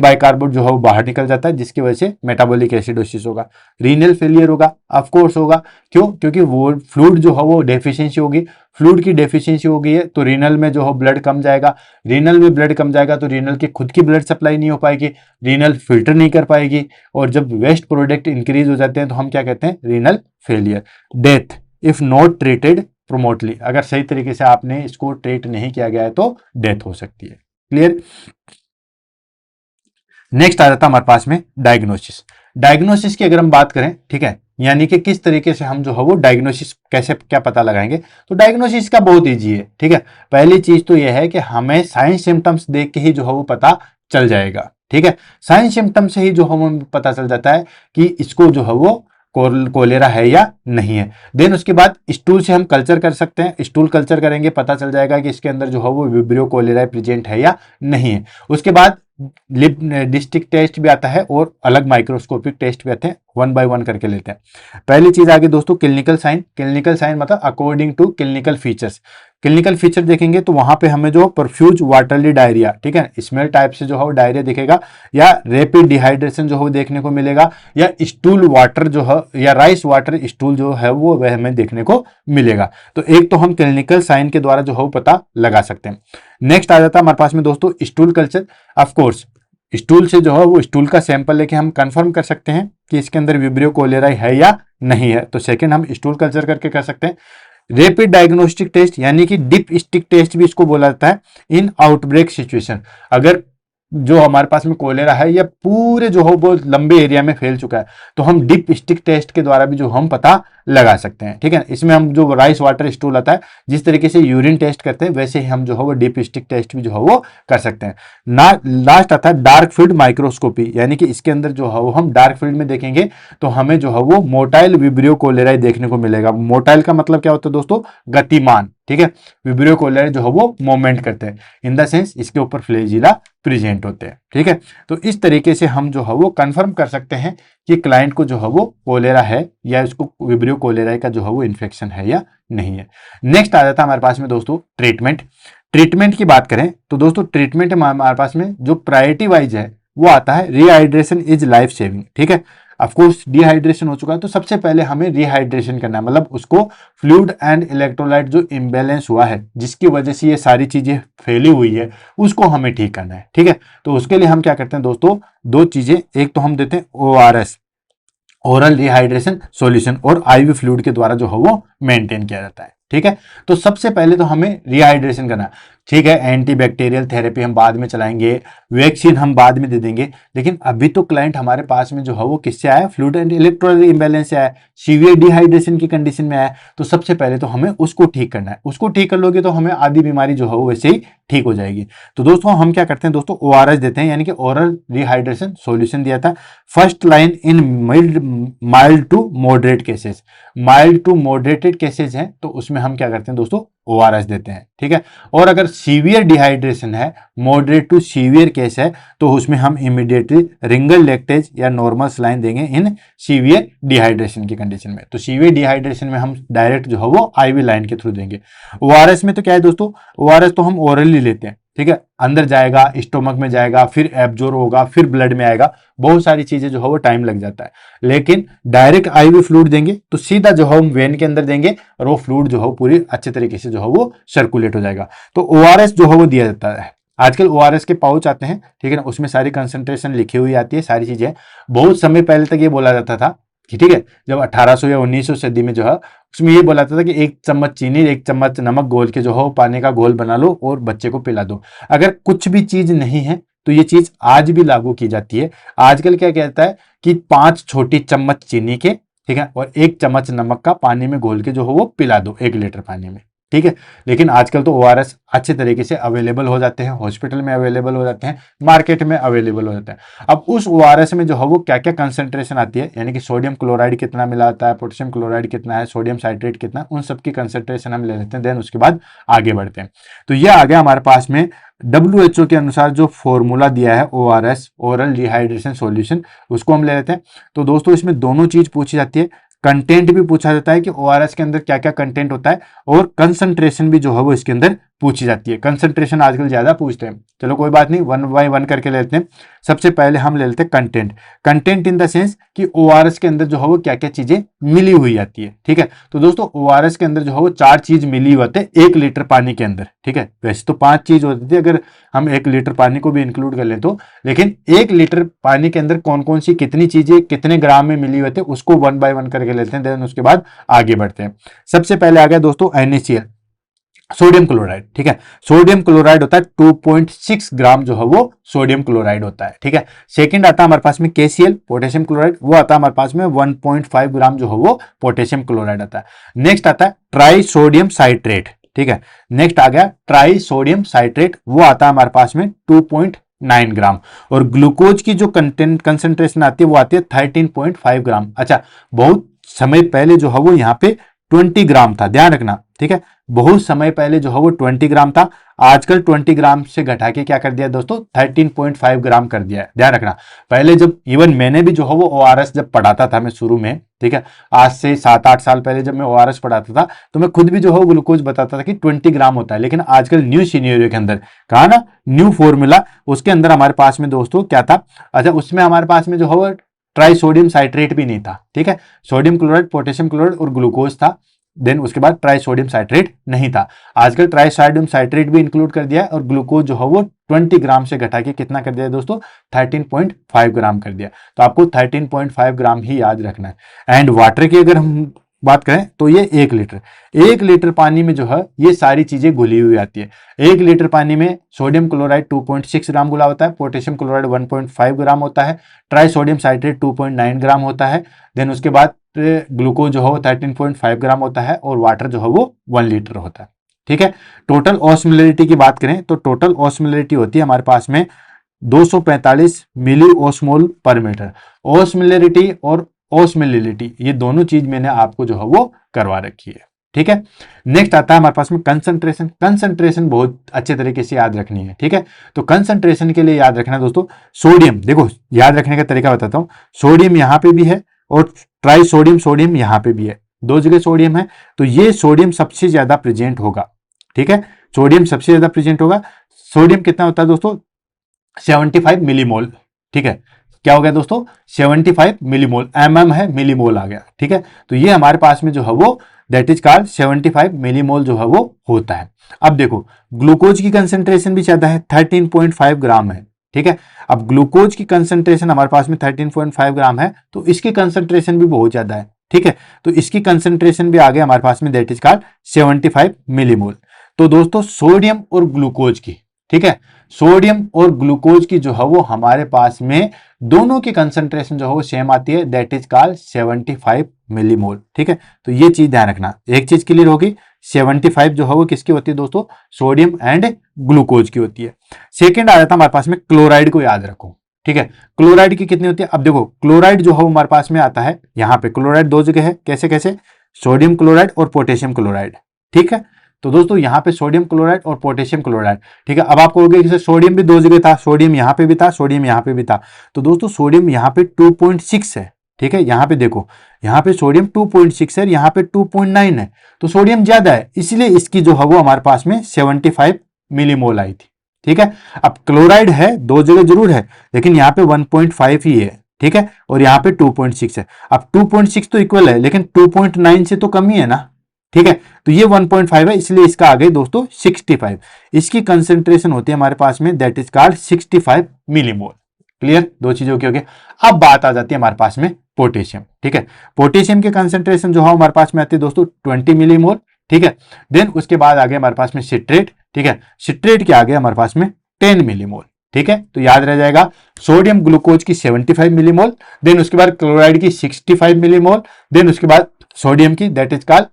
bicarbonate जो है वो बाहर निकल जाता है, जिसकी वजह से मेटाबॉलिक एसिडोसिस होगा। रीनल फेलियर होगा, ऑफ कोर्स होगा। क्यों? क्योंकि वो फ्लूइड जो है वो डेफिशिएंसी होगी। फ्लूइड की डेफिशिएंसी हो गई है तो रीनल में जो है ब्लड कम जाएगा। रीनल में ब्लड कम जाएगा तो रीनल की खुद की ब्लड सप्लाई नहीं हो पाएगी, रीनल फिल्टर नहीं कर पाएगी, और जब वेस्ट प्रोडक्ट इंक्रीज हो जाते हैं तो हम क्या कहते हैं? Renal failure. Death if not treated promptly, अगर सही तरीके से आपने इसको ट्रीट नहीं किया गया है तो डेथ हो सकती है। क्लियर? नेक्स्ट आ जाता है हमारे पास में डायग्नोसिस। डायग्नोसिस की अगर हम बात करें, ठीक है, यानी कि किस तरीके से हम जो है वो डायग्नोसिस कैसे क्या पता लगाएंगे, तो डायग्नोसिस का बहुत ईजी है। ठीक है, पहली चीज तो यह है कि हमें साइंस सिम्टम्स देख के ही जो है वो पता चल जाएगा। ठीक है, साइंस सिम्टम से ही जो है वो पता चल जाता है कि इसको जो है वो कोलेरा है या नहीं है। देन उसके बाद स्टूल से हम कल्चर कर सकते हैं। स्टूल कल्चर करेंगे, पता चल जाएगा कि इसके अंदर जो है वो विब्रियो कोलेरा प्रेजेंट है या नहीं है। उसके बाद लिप डिस्ट्रिक्ट टेस्ट भी आता है और अलग माइक्रोस्कोपिक टेस्ट भी आते हैं, 1 बाय 1 करके लेते हैं। पहली चीज आगे दोस्तों क्लिनिकल साइन। क्लिनिकल साइन मतलब according to clinical features. Clinical feature देखेंगे तो वहां पे हमें जो परफ्यूज वाटरली डायरिया, ठीक है, स्मेल टाइप से जो है वो डायरिया दिखेगा, या रैपिड डिहाइड्रेशन जो है वो देखने को मिलेगा, या स्टूल वाटर जो है या राइस वाटर स्टूल जो है वो वह हमें देखने को मिलेगा। तो एक तो हम क्लिनिकल साइन के द्वारा जो है वो पता लगा सकते हैं। नेक्स्ट आ जाता है हमारे पास में दोस्तों stool culture. Of course stool से जो है वो स्टूल का सैंपल लेके हम कंफर्म कर सकते हैं कि इसके अंदर विब्रियो कोलेराई है या नहीं है, तो सेकंड हम स्टूल कल्चर करके कर सकते हैं। रैपिड डायग्नोस्टिक टेस्ट यानी कि डिप स्टिक टेस्ट भी इसको बोला जाता है इन आउटब्रेक सिचुएशन। अगर जो हमारे पास में कोलेरा है या पूरे जो हो वो लंबे एरिया में फैल चुका है, तो हम डिप स्टिक टेस्ट के द्वारा भी जो हम पता लगा सकते हैं, ठीक है। इसमें हम जो राइस वाटर स्टूल आता है, जिस तरीके से यूरिन टेस्ट करते हैं वैसे ही हम जो है वो डिप स्टिक टेस्ट भी जो है वो कर सकते हैं ना। लास्ट आता है डार्क फील्ड माइक्रोस्कोपी, यानी कि इसके अंदर जो है वो हम डार्क फील्ड में देखेंगे तो हमें जो है वो मोटाइल विब्रियो कोलेराई देखने को मिलेगा। मोटाइल का मतलब क्या होता है दोस्तों, गतिमान, ठीक है। विब्रियो कोलेराई जो है वो मूवमेंट करते हैं, इन द सेंस इसके ऊपर फ्लैजिला प्रेजेंट होते हैं, ठीक है। तो इस तरीके से हम जो है वो कंफर्म कर सकते हैं कि क्लाइंट को जो है वो कोलेरा है या उसको विब्रियो कोलेराई का जो है वो इन्फेक्शन है या नहीं है। नेक्स्ट आ जाता है हमारे पास में दोस्तों ट्रीटमेंट। ट्रीटमेंट की बात करें तो दोस्तों ट्रीटमेंट हमारे पास में जो प्रायोरिटी वाइज है वो आता है रिहाइड्रेशन इज लाइफ सेविंग, ठीक है। ऑफकोर्स डिहाइड्रेशन हो चुका है तो सबसे पहले हमें रिहाइड्रेशन करना है, मतलब उसको फ्लूइड एंड इलेक्ट्रोलाइट जो इम्बैलेंस हुआ है जिसकी वजह से ये सारी चीजें फैली हुई है उसको हमें ठीक करना है, ठीक है। तो उसके लिए हम क्या करते हैं दोस्तों, दो चीजें, एक तो हम देते हैं ORS, ओरल रिहाइड्रेशन सॉल्यूशन, और आईवी फ्लूइड के द्वारा जो है वो मेंटेन किया जाता है, ठीक है। तो सबसे पहले तो हमें रिहाइड्रेशन करना है, ठीक है। एंटीबैक्टीरियल थेरेपी हम बाद में चलाएंगे, वैक्सीन हम बाद में दे देंगे, लेकिन अभी तो क्लाइंट हमारे पास में जो है वो किससे आया, फ्लूइड एंड इलेक्ट्रोलाइट इंबैलेंस से आया, सीवियर डिहाइड्रेशन की कंडीशन में आया। तो सबसे पहले तो हमें उसको ठीक करना है, उसको ठीक कर लोगे तो हमें आधी बीमारी जो है वो वैसे ही ठीक हो जाएगी। तो दोस्तों हम क्या करते हैं दोस्तों, ORS देते हैं, यानी कि ओरल रिहाइड्रेशन सॉल्यूशन दिया था। First line in mild to moderate cases, mild to moderated cases हैं तो उसमें हम क्या करते हैं दोस्तों, ORS देते हैं, ठीक है। और अगर सीवियर डिहाइड्रेशन है, मॉडरेट टू सीवियर केस है, तो उसमें हम इमीडिएटली रिंगल लैक्टेज या नॉर्मल सलाइन देंगे इन सीवियर डिहाइड्रेशन की कंडीशन में। तो सीवियर डिहाइड्रेशन में हम डायरेक्ट जो है वो IV लाइन के थ्रू देंगे। ORS में तो क्या है दोस्तों, ORS तो हम ओरली लेते हैं, ठीक है। अंदर जाएगा, स्टोमक में जाएगा, फिर एब्जॉर्ब होगा, फिर ब्लड में आएगा, बहुत सारी चीजें जो है वो टाइम लग जाता है। लेकिन डायरेक्ट IV फ्लूइड देंगे तो सीधा जो है हम वेन के अंदर देंगे और वो फ्लूइड जो है वो पूरी अच्छे तरीके से जो है वो सर्कुलेट हो जाएगा। तो ORS जो है वो दिया जाता है। आजकल ORS के पाउच आते हैं, ठीक है ना, उसमें सारी कंसंट्रेशन लिखी हुई आती है, सारी चीजें। बहुत समय पहले तक ये बोला जाता था कि ठीक है, जब 1800 या 1900 सदी में जो है उसमें ये बोला था कि 1 चम्मच चीनी 1 चम्मच नमक घोल के जो है पानी का घोल बना लो और बच्चे को पिला दो। अगर कुछ भी चीज नहीं है तो ये चीज आज भी लागू की जाती है। आजकल क्या कहता है कि 5 छोटी चम्मच चीनी के, ठीक है, और 1 चम्मच नमक का पानी में घोल के जो है वो पिला दो 1 लीटर पानी में, ठीक है। लेकिन आजकल तो ORS अच्छे तरीके से अवेलेबल हो जाते हैं, हॉस्पिटल में अवेलेबल हो जाते हैं, मार्केट में अवेलेबल हो जाते हैं। अब उस ORS में जो है वो क्या क्या कंसंट्रेशन आती है, यानी कि सोडियम क्लोराइड कितना मिला आता है, पोटेशियम क्लोराइड कितना है, सोडियम साइट्रेट कितना, उन सबकी कंसंट्रेशन हम ले लेते हैं, देन उसके बाद आगे बढ़ते हैं। तो ये आ गया हमारे पास में WHO के अनुसार जो फॉर्मूला दिया है ORS, ओरल रिहाइड्रेशन सॉल्यूशन, उसको हम ले लेते हैं। तो दोस्तों इसमें दोनों चीज पूछी जाती है, कंटेंट भी पूछा जाता है कि ORS के अंदर क्या क्या कंटेंट होता है, और कंसंट्रेशन भी जो है वो इसके अंदर पूछी जाती है। कंसंट्रेशन आजकल ज्यादा पूछते हैं, चलो कोई बात नहीं, 1 बाय 1 करके लेते हैं। सबसे पहले हम ले लेते हैं content. Content in the sense कि ORS के अंदर जो है वो क्या क्या चीजें मिली हुई आती है, ठीक है। तो दोस्तों ORS के अंदर जो है वो 4 चीज मिली हुई होती है 1 लीटर पानी के अंदर, ठीक है। वैसे तो 5 चीज होती थी अगर हम 1 लीटर पानी को भी इंक्लूड कर लें तो, लेकिन 1 लीटर पानी के अंदर कौन कौन सी कितनी चीजें कितने ग्राम में मिली हुई होती है उसको 1 बाय 1 करके लेते हैं, देन उसके बाद आगे बढ़ते हैं। सबसे पहले आ गया दोस्तों NaCl, सोडियम क्लोराइड, ठीक है। सोडियम क्लोराइड होता है 2.6 ग्राम जो है वो सोडियम क्लोराइड होता है, ठीक है। सेकंड आता है हमारे पास में KCl, पोटेशियम क्लोराइड, वो आता है हमारे पास में 1.5 ग्राम जो है वो पोटेशियम क्लोराइड आता है। नेक्स्ट आता है ट्राई सोडियम साइट्रेट, ठीक है। नेक्स्ट आ गया ट्राई सोडियम साइट्रेट, वो आता है हमारे पास में 2.9 ग्राम। और ग्लूकोज की जो कंसेंट्रेशन आती है वो आती है 13.5 ग्राम। अच्छा, बहुत समय पहले जो है वो यहाँ पे 20 ग्राम था, ध्यान रखना, ठीक है। बहुत समय पहले जो है वो 20 ग्राम था, आजकल 20 ग्राम से घटा के क्या कर दिया दोस्तों, 13.5 ग्राम कर दिया है, ध्यान रखना। पहले जब इवन मैंने भी जो है वो ओआरएस जब पढ़ाता था मैं शुरू में, ठीक है, आज से 7-8 साल पहले जब मैं ओआरएस पढ़ाता था तो मैं खुद भी जो है ग्लूकोज बताता था कि 20 ग्राम होता है। लेकिन आजकल न्यू सीनियरियो के अंदर कहा ना, न्यू फॉर्मूला, उसके अंदर हमारे पास में दोस्तों क्या था, अच्छा उसमें हमारे पास में जो है वो ट्राई सोडियम साइट्रेट भी नहीं था, ठीक है। सोडियम क्लोराइड, पोटेशियम क्लोराइड और ग्लूकोज था, देन उसके बाद ट्राई सोडियम साइट्रेट नहीं था। आजकल ट्राई सोडियम साइट्रेट भी इंक्लूड कर दिया है और ग्लूकोज जो है वो 20 ग्राम से घटा के कितना कर दिया दोस्तों, 13.5 ग्राम कर दिया। तो आपको 13.5 ग्राम ही याद रखना है। एंड वाटर की अगर हम बात करें तो ये 1 लीटर पानी में जो है ये सारी चीजें घुली हुई आती है। 1 लीटर पानी में सोडियम क्लोराइड 2.6 ग्राम घुला होता है, पोटेशियम क्लोराइड 1.5 ग्राम होता है, ट्राई सोडियम साइट्रेट 2.9 ग्राम होता है, देन उसके बाद ग्लूकोज जो है वो 13.5 ग्राम होता है और वाटर जो है वो 1 लीटर होता है, ठीक है। टोटल ऑस्मोलरिटी की बात करें तो टोटल ऑस्मोलरिटी होती है हमारे पास में 245 मिली ऑस्मोल पर मीटर। ऑस्मोलरिटी और ऑस्मोलिलिटी ये दोनों चीज मैंने आपको जो है वो करवा रखी है, ठीक है। नेक्स्ट आता है हमारे पास में कंसंट्रेशन। कंसंट्रेशन बहुत अच्छे तरीके से याद रखनी है, ठीक है। तो कंसंट्रेशन के लिए याद रखना दोस्तों, सोडियम, देखो याद रखने का तरीका बताता हूं, सोडियम यहां पे भी है और ट्राई सोडियम सोडियम यहां पे भी है, दो जगह सोडियम है, तो ये सोडियम सबसे ज्यादा प्रेजेंट होगा, ठीक है। सोडियम सबसे ज्यादा प्रेजेंट होगा। सोडियम कितना होता है दोस्तों, 75 मिलीमोल, ठीक है। क्या हो गया दोस्तों, 75 मिलीमोल, एमएम है, मिलीमोल आ गया, ठीक है। तो ये हमारे पास में जो है वो दैट इज कॉल्ड 75 मिलीमोल जो है वो होता है। अब देखो ग्लूकोज की कंसेंट्रेशन भी ज्यादा है, 13.5 ग्राम है, ठीक है। अब ग्लूकोज की कंसेंट्रेशन हमारे पास में 13.5 ग्राम है, तो इसकी कंसेंट्रेशन भी बहुत ज्यादा है, ठीक है। तो इसकी कंसेंट्रेशन भी आ गया हमारे पास में दैट इज कॉल्ड 75 मिलीमोल। तो दोस्तों सोडियम और ग्लूकोज की, ठीक है, सोडियम और ग्लूकोज की जो है वो हमारे पास में दोनों की कंसंट्रेशन जो है वो सेम आती है, दैट इज कॉल्ड 75 मिलीमोल, ठीक है। तो ये चीज ध्यान रखना, एक चीज क्लियर होगी, 75 जो है वो किसकी होती है दोस्तों, सोडियम एंड ग्लूकोज की होती है। सेकेंड आ जाता है हमारे पास में क्लोराइड को याद रखो, ठीक है। क्लोराइड की कितनी होती है, अब देखो क्लोराइड जो है हमारे पास में आता है, यहां पे क्लोराइड दो जगह है, कैसे कैसे, सोडियम क्लोराइड और पोटेशियम क्लोराइड, ठीक है। तो दोस्तों यहाँ पे सोडियम क्लोराइड और पोटेशियम क्लोराइड, ठीक है। अब आपको कहोगे कि सोडियम भी दो जगह था, सोडियम यहाँ पे भी था, सोडियम यहाँ पे भी था, तो दोस्तों सोडियम यहाँ पे 2.6 है, ठीक है। यहाँ पे देखो, यहाँ पे सोडियम 2.6 है, यहाँ पे 2.9 है, तो सोडियम ज्यादा है, इसलिए इसकी जो है वो हमारे पास में 75 मिलीमोल आई थी, ठीक है। अब क्लोराइड है दो जगह जरूर है, लेकिन यहाँ पे 1.5 ही है, ठीक है, और यहाँ पे 2.6 है। अब 2.6 तो इक्वल है, लेकिन 2.9 से तो कम ही है ना, ठीक है। तो ये 1.5 है, इसलिए इसका आ गई दोस्तों 65। इसकी कंसेंट्रेशन होती है हमारे पास में that is called 65 millimole. Clear, दो चीजों की हो गई। अब बात आ जाती है हमारे पास में पोटेशियम, ठीक है। पोटेशियम की कंसेंट्रेशन जो है हमारे पास में आती है दोस्तों 20 मिलीमोल, ठीक है। देन उसके बाद आ गया हमारे पास में सिट्रेट, ठीक है। सिट्रेट के आगे हमारे पास में 10 मिलीमोल, ठीक है। तो याद रह जाएगा, सोडियम ग्लूकोज की 75 मिलीमोल, देन उसके बाद क्लोराइड की 65 मिलीमोल, देन उसके बाद सोडियम की दैट इज कॉल्ड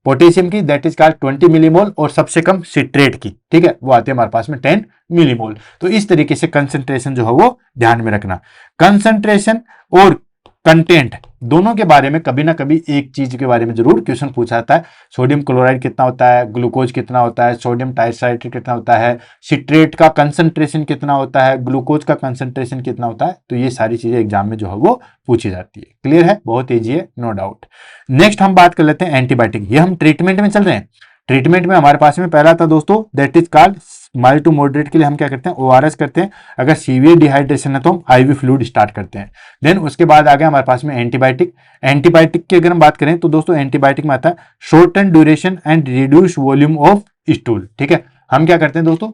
पोटेशियम की दैट इज कॉल्ड 20 मिलीमोल, और सबसे कम सिट्रेट की, ठीक है, वो आती है हमारे पास में 10 मिलीमोल। तो इस तरीके से कंसंट्रेशन जो है वो ध्यान में रखना। कंसंट्रेशन और कंटेंट दोनों के बारे में कभी ना कभी एक चीज के बारे में जरूर क्वेश्चन पूछा जाता है, सोडियम क्लोराइड कितना होता है, ग्लूकोज कितना होता है, सोडियम टाइसाइट्रेट कितना होता है, सिट्रेट का कंसंट्रेशन कितना होता है, ग्लूकोज का कंसंट्रेशन कितना होता है। तो ये सारी चीजें एग्जाम में जो है वो पूछी जाती है। क्लियर है, बहुत ईजी है, नो डाउट। नेक्स्ट हम बात कर लेते हैं एंटीबायोटिक। ये हम ट्रीटमेंट में चल रहे हैं। ट्रीटमेंट में हमारे पास में पहला था दोस्तों that is called mild to moderate के लिए हम क्या करते हैं, ओआरएस करते हैं। अगर सीवियर डिहाइड्रेशन है तो हम आईवी फ्लूइड स्टार्ट करते हैं। देन उसके बाद आ गया हमारे पास में एंटीबायोटिक। एंटीबायोटिक की अगर हम बात करें तो दोस्तों एंटीबायोटिक में आता है short and duration and reduce volume of stool, ठीक है। हम क्या करते हैं दोस्तों,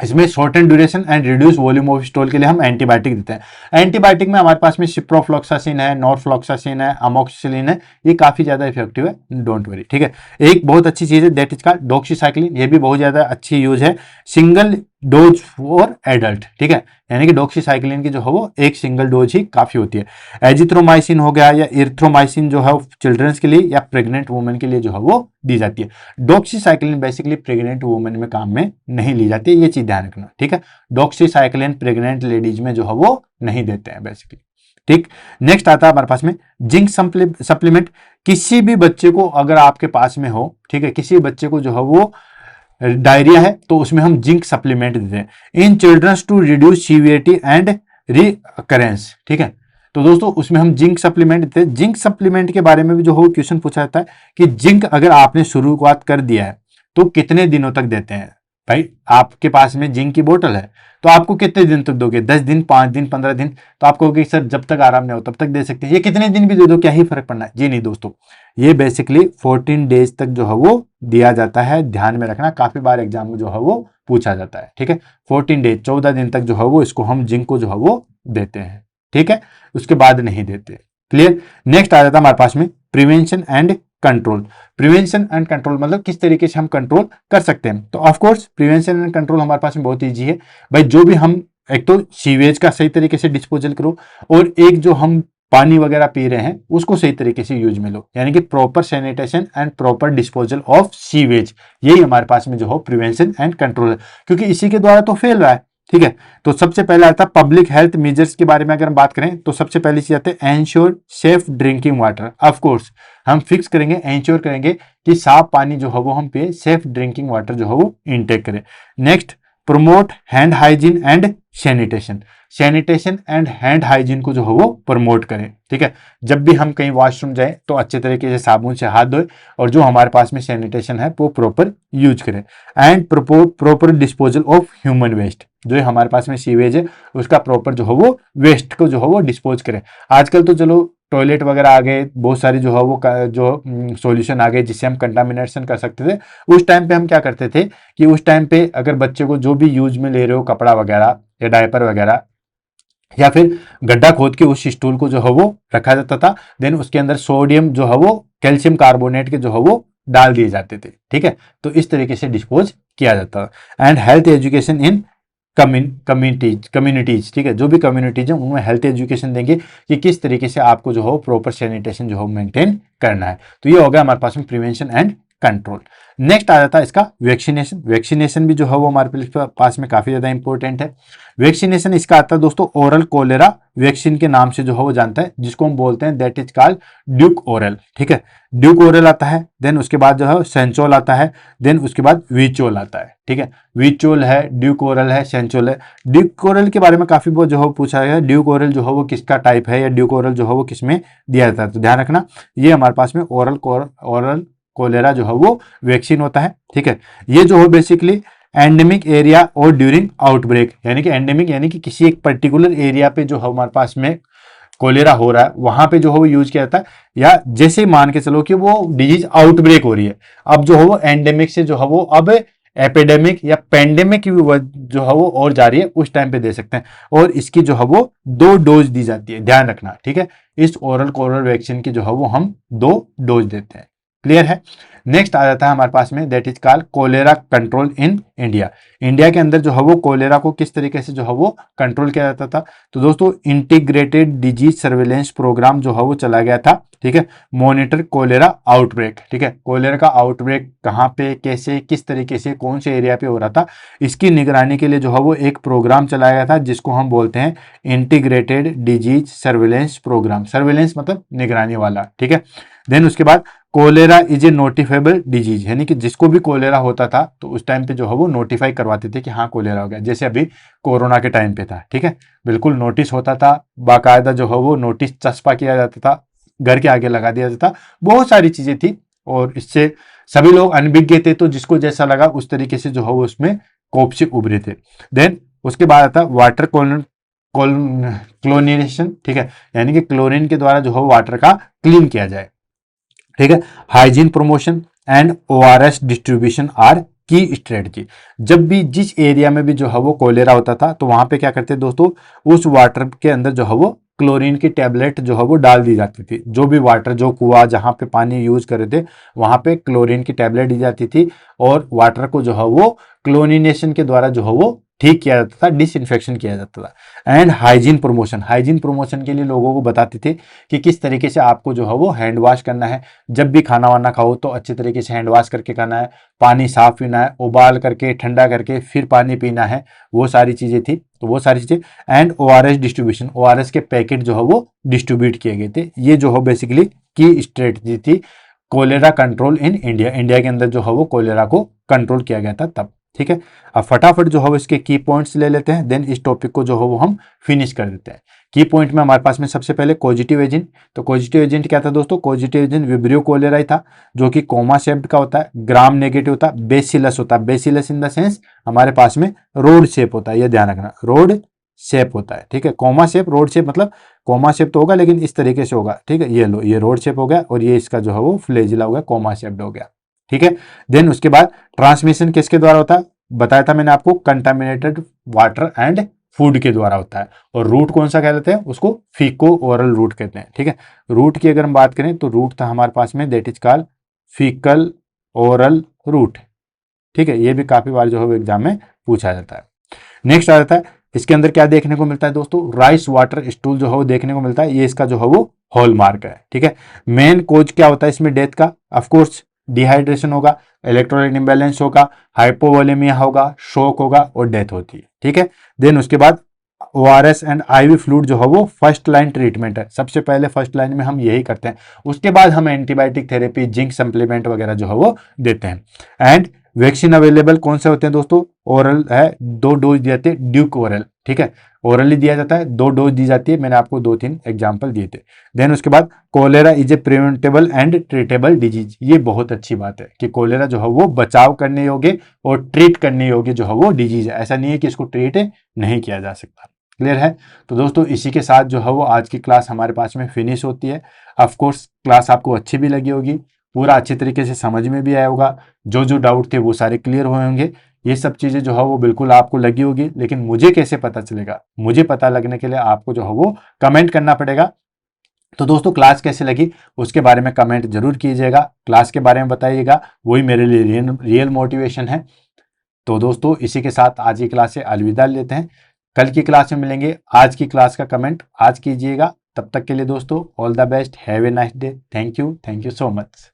इसमें short and duration and reduce volume of stool के लिए हम एंटीबायोटिक देते हैं। एंटीबायोटिक में हमारे पास में सिप्रोफ्लॉक्सासिन है, नॉरफ्लॉक्सासिन है, अमोक्सिसिलिन है, ये काफी ज्यादा इफेक्टिव है, डोंट वरी, ठीक है। एक बहुत अच्छी चीज है दैट इज कॉल्ड डॉक्सीसाइक्लिन, ये भी बहुत ज्यादा अच्छी यूज है, सिंगल डोज फॉर एडल्ट, ठीक है। यानी कि डॉक्सीसाइक्लिन की जो है वो एक सिंगल डोज ही काफी होती है। एजिथ्रोमाइसिन हो गया या इरिथ्रोमाइसिन जो है चिल्ड्रंस के लिए या प्रेग्नेंट वुमेन के लिए जो है वो दी जाती है। डॉक्सीसाइक्लिन बेसिकली प्रेग्नेंट वुमेन में काम में नहीं ली जाती है, ये चीज ध्यान रखना, ठीक है। डॉक्सीसाइक्लिन प्रेग्नेंट लेडीज में जो है वो नहीं देते हैं बेसिकली, ठीक। नेक्स्ट आता है हमारे पास में जिंक सप्लीमेंट। किसी भी बच्चे को अगर आपके पास में हो, ठीक है, किसी बच्चे को जो है वो डायरिया है तो उसमें हम जिंक सप्लीमेंट देते हैं in childrens to reduce severity and recurrence. ठीक है, तो दोस्तों उसमें हम जिंक सप्लीमेंट देते हैं। जिंक सप्लीमेंट के बारे में भी जो हो क्वेश्चन पूछा जाता है कि जिंक अगर आपने शुरुआत कर दिया है तो कितने दिनों तक देते हैं। भाई आपके पास में जिंक की बोतल है तो आपको कितने दिन तक दोगे, 10 दिन, 5 दिन, 15 दिन, तो आप कहोगे सर जब तक आराम नहीं हो तब तक दे सकते हैं, ये कितने दिन भी दे दो क्या ही फर्क पड़ना है। जी नहीं दोस्तों, ये बेसिकली 14 डेज तक जो है वो दिया जाता है। ध्यान में रखना, काफी बार एग्जाम में जो है वो पूछा जाता है। ठीक है, 14 डेज, 14 दिन तक जो है वो इसको हम जिंक को जो है वो देते हैं। ठीक है, उसके बाद नहीं देते। क्लियर। नेक्स्ट आ जाता है हमारे पास में prevention and control. Prevention and control मतलब किस तरीके से हम कंट्रोल कर सकते हैं। तो of course prevention and control हमारे पास में बहुत ईजी है भाई। जो भी हम, एक तो सीवेज का सही तरीके से डिस्पोजल करो, और एक जो हम पानी वगैरह पी रहे हैं उसको सही तरीके से यूज में लो, यानी कि proper sanitation and proper disposal of sewage. यही हमारे पास में जो हो प्रिवेंशन एंड कंट्रोल है, क्योंकि इसी के द्वारा तो फैल रहा है। ठीक है, तो सबसे पहले आता है पब्लिक हेल्थ मेजर्स के बारे में अगर हम बात करें तो सबसे पहली चीज आती है ensure safe drinking water. Of course हम फिक्स करेंगे, एंश्योर करेंगे कि साफ पानी जो है वो हम पिए, सेफ ड्रिंकिंग वाटर जो है वो इनटेक करें। Next, promote hand hygiene and sanitation. Sanitation and hand hygiene को जो है वो प्रमोट करें। ठीक है, जब भी हम कहीं वॉशरूम जाएं तो अच्छे तरीके से साबुन से हाथ धोए, और जो हमारे पास में सैनिटेशन है वो प्रॉपर यूज करें। And proper disposal of human waste. जो हमारे पास में सीवेज है उसका प्रॉपर जो है वो वेस्ट को जो है वो डिस्पोज करें। आजकल तो चलो टॉयलेट वगैरह आ गए, बहुत सारी जो है वो जो सॉल्यूशन आ गए जिससे हम कंटामिनेशन कर सकते थे। उस टाइम पे हम क्या करते थे कि उस टाइम पे अगर बच्चे को जो भी यूज में ले रहे हो, कपड़ा वगैरह या डायपर वगैरह, या फिर गड्ढा खोद के उस स्टूल को जो है वो रखा जाता था, देन उसके अंदर सोडियम जो है वो कैल्शियम कार्बोनेट के जो है वो डाल दिए जाते थे। ठीक है, तो इस तरीके से डिस्पोज किया जाता है। And health education in communities. ठीक है, जो भी कम्युनिटीज है उनमें हेल्थ एजुकेशन देंगे कि किस तरीके से आपको जो हो प्रॉपर सैनिटेशन जो हो मेंटेन करना है। तो ये हो गया हमारे पास में प्रिवेंशन एंड कंट्रोल। नेक्स्ट आ जाता है इसका वैक्सीनेशन। वैक्सीनेशन भी जो है वो हमारे पास में काफी ज्यादा इंपॉर्टेंट है। वैक्सीनेशन इसका आता है दोस्तों ओरल कोलेरा वैक्सीन के नाम से जो है वो जानता है, जिसको हम बोलते हैं that is called Duke oral. ठीक है, ड्यूक ओरल आता है, देन उसके बाद जो है सेंचोल आता है, देन उसके बाद विचोल आता है। ठीक है, विचोल है, ड्यूक ओरल है, सेंचोल है। ड्यूक ओरल के बारे में काफी बहुत जो है पूछा गया है, ड्यूक ओरल जो है वो किसका टाइप है, या ड्यूक ओरल जो है वो किसमें दिया जाता है। तो ध्यान रखना, ये हमारे पास में ओरल कोलेरा जो है वो वैक्सीन होता है। ठीक है, ये जो है बेसिकली एंडेमिक एरिया और ड्यूरिंग आउटब्रेक, यानी कि एंडेमिक यानी कि किसी एक पर्टिकुलर एरिया पे जो है हमारे पास में कोलेरा हो रहा है वहां पे जो है वो यूज किया जाता है। या जैसे मान के चलो कि वो डिजीज आउटब्रेक हो रही है, अब जो है वो एंडेमिक से जो है वो अब एपिडेमिक या पेंडेमिक की जो है वो और जा रही है, उस टाइम पे दे सकते हैं। और इसकी जो है वो 2 डोज दी जाती है, ध्यान रखना। ठीक है, इस ओरल कोलेरा वैक्सीन की जो है वो हम 2 डोज देते हैं। क्लियर है। नेक्स्ट आ जाता है हमारे पास में that is called cholera control in India. India के अंदर जो है वो कोलेरा को किस तरीके से जो है वो कंट्रोल किया जाता था। तो दोस्तों इंटीग्रेटेड डिजीज सर्वेलेंस प्रोग्राम जो है वो चला गया था। ठीक है, मॉनिटर कोलेरा आउटब्रेक। ठीक है, कोलेरा का आउटब्रेक कहाँ पे, कैसे, किस तरीके से, कौन से एरिया पे हो रहा था, इसकी निगरानी के लिए जो है वो एक प्रोग्राम चलाया गया था जिसको हम बोलते हैं integrated disease surveillance programme. Surveillance मतलब निगरानी वाला। ठीक है, देन उसके बाद cholera is a notifiable disease, यानी कि जिसको भी कोलेरा होता था तो उस टाइम पे जो है वो नोटिफाई करवाते थे कि हाँ कोलेरा हो गया। जैसे अभी कोरोना के टाइम पे था। ठीक है, बिल्कुल नोटिस होता था, बाकायदा जो है वो नोटिस चस्पा किया जाता था, घर के आगे लगा दिया जाता था, बहुत सारी चीजें थी, और इससे सभी लोग अनभिज्ञ थे, तो जिसको जैसा लगा उस तरीके से जो है वो उसमें कोप से उभरे थे। देन उसके बाद आता वाटर क्लोरिनेशन। ठीक है, यानी कि क्लोरीन के द्वारा जो है वाटर का क्लीन किया जाए। ठीक है, hygiene promotion and ORS distribution are key strategy. जब भी जिस एरिया में भी जो है वो कोलेरा होता था तो वहां पे क्या करते दोस्तों, उस वाटर के अंदर जो है वो क्लोरीन की टैबलेट जो है वो डाल दी जाती थी। जो भी वाटर, जो कुआं जहां पे पानी यूज कर रहे थे वहां पे क्लोरीन की टैबलेट दी जाती थी, और वाटर को जो है वो क्लोरिनेशन के द्वारा जो है वो ठीक किया जाता था, डिसइंफेक्शन किया जाता था। एंड हाइजीन प्रमोशन के लिए लोगों को बताते थे कि किस तरीके से आपको जो है वो हैंड वॉश करना है। जब भी खाना वाना खाओ तो अच्छे तरीके से हैंड वॉश करके खाना है, पानी साफ पीना है, उबाल करके ठंडा करके फिर पानी पीना है, वो सारी चीज़ें थी। तो वो सारी चीज़ें एंड ओआरएस डिस्ट्रीब्यूशन, ओआरएस के पैकेट जो है वो डिस्ट्रीब्यूट किए गए थे। ये जो है बेसिकली की स्ट्रेटजी थी cholera control in India. India के अंदर जो है वो कोलेरा को कंट्रोल किया गया था तब। ठीक है, अब फटाफट जो है वो इसके की पॉइंट्स ले लेते हैं, देन इस टॉपिक को जो है वो हम फिनिश कर देते हैं। की पॉइंट में हमारे पास में सबसे पहले पॉजिटिव एजेंट। तो पॉजिटिव एजेंट क्या था दोस्तों? पॉजिटिव एजेंट विब्रियो कोलेराई था, जो कि कोमा शेप्ड का होता है, ग्राम नेगेटिव होता है, बेसिलस होता है। बेसिलस इन द सेंस हमारे पास में रोड शेप होता है, ये ध्यान रखना, रोड शेप होता है। ठीक है, कोमा शेप, रोड शेप मतलब कोमा शेप तो होगा लेकिन इस तरीके से होगा। ठीक है, ये लो, ये रोड शेप हो गया और ये इसका जो है वो फ्लेजिला हो गया, कोमा शेप्ड हो गया। ठीक है, देन उसके बाद ट्रांसमिशन किसके द्वारा होता है? बताया था मैंने आपको, कंटामिनेटेड वाटर एंड फूड के द्वारा होता है। और रूट कौन सा कहते हैं? उसको फीको ओरल रूट कहते हैं। ठीक है, रूट की अगर हम बात करें तो रूट था हमारे पास में, that is called faecal oral route. ठीक है, ये भी काफी बार जो है एग्जाम में पूछा जाता है। नेक्स्ट आ जाता है, इसके अंदर क्या देखने को मिलता है दोस्तों? राइस वाटर स्टूल जो है वो देखने को मिलता है, ये इसका जो है वो हॉलमार्क है। ठीक है, मेन कोज क्या होता है इसमें डेथ का? ऑफकोर्स डिहाइड्रेशन होगा, इलेक्ट्रोलाइट इम्बैलेंस होगा, हाइपोवोलेमिया होगा, शोक होगा और डेथ होती है। ठीक है, देन उसके बाद ओआरएस एंड आईवी फ्लूइड जो है वो फर्स्ट लाइन ट्रीटमेंट है। सबसे पहले फर्स्ट लाइन में हम यही करते हैं, उसके बाद हम एंटीबायोटिक थेरेपी, जिंक सप्लीमेंट वगैरह जो है वो देते हैं। एंड वैक्सीन अवेलेबल कौन से होते हैं दोस्तों? ओरल है, 2 डोज दिए जाते हैं, ड्यूक ओरल। ठीक है, ओरली दिया जाता है, 2 डोज दी जाती है, मैंने आपको 2-3 एग्जाम्पल दिए थे। देन उसके बाद cholera is a preventable and treatable disease. ये बहुत अच्छी बात है कि कोलेरा जो है वो बचाव करने योग्य और ट्रीट करने योग्य जो है वो डिजीज है। ऐसा नहीं है कि इसको ट्रीट नहीं किया जा सकता। क्लियर है? तो दोस्तों इसी के साथ जो है वो आज की क्लास हमारे पास में फिनिश होती है। ऑफकोर्स क्लास आपको अच्छी भी लगी होगी, पूरा अच्छी तरीके से समझ में भी आया होगा, जो जो डाउट थे वो सारे क्लियर हुए होंगे। ये सब चीज़ें जो है वो बिल्कुल आपको लगी होगी, लेकिन मुझे कैसे पता चलेगा? मुझे पता लगने के लिए आपको जो है वो कमेंट करना पड़ेगा। तो दोस्तों क्लास कैसे लगी उसके बारे में कमेंट जरूर कीजिएगा, क्लास के बारे में बताइएगा, वही मेरे लिए रियल मोटिवेशन है। तो दोस्तों इसी के साथ आज की क्लास से अलविदा लेते हैं, कल की क्लास में मिलेंगे। आज की क्लास का कमेंट आज कीजिएगा। तब तक के लिए दोस्तों all the best, have a nice day, thank you so much.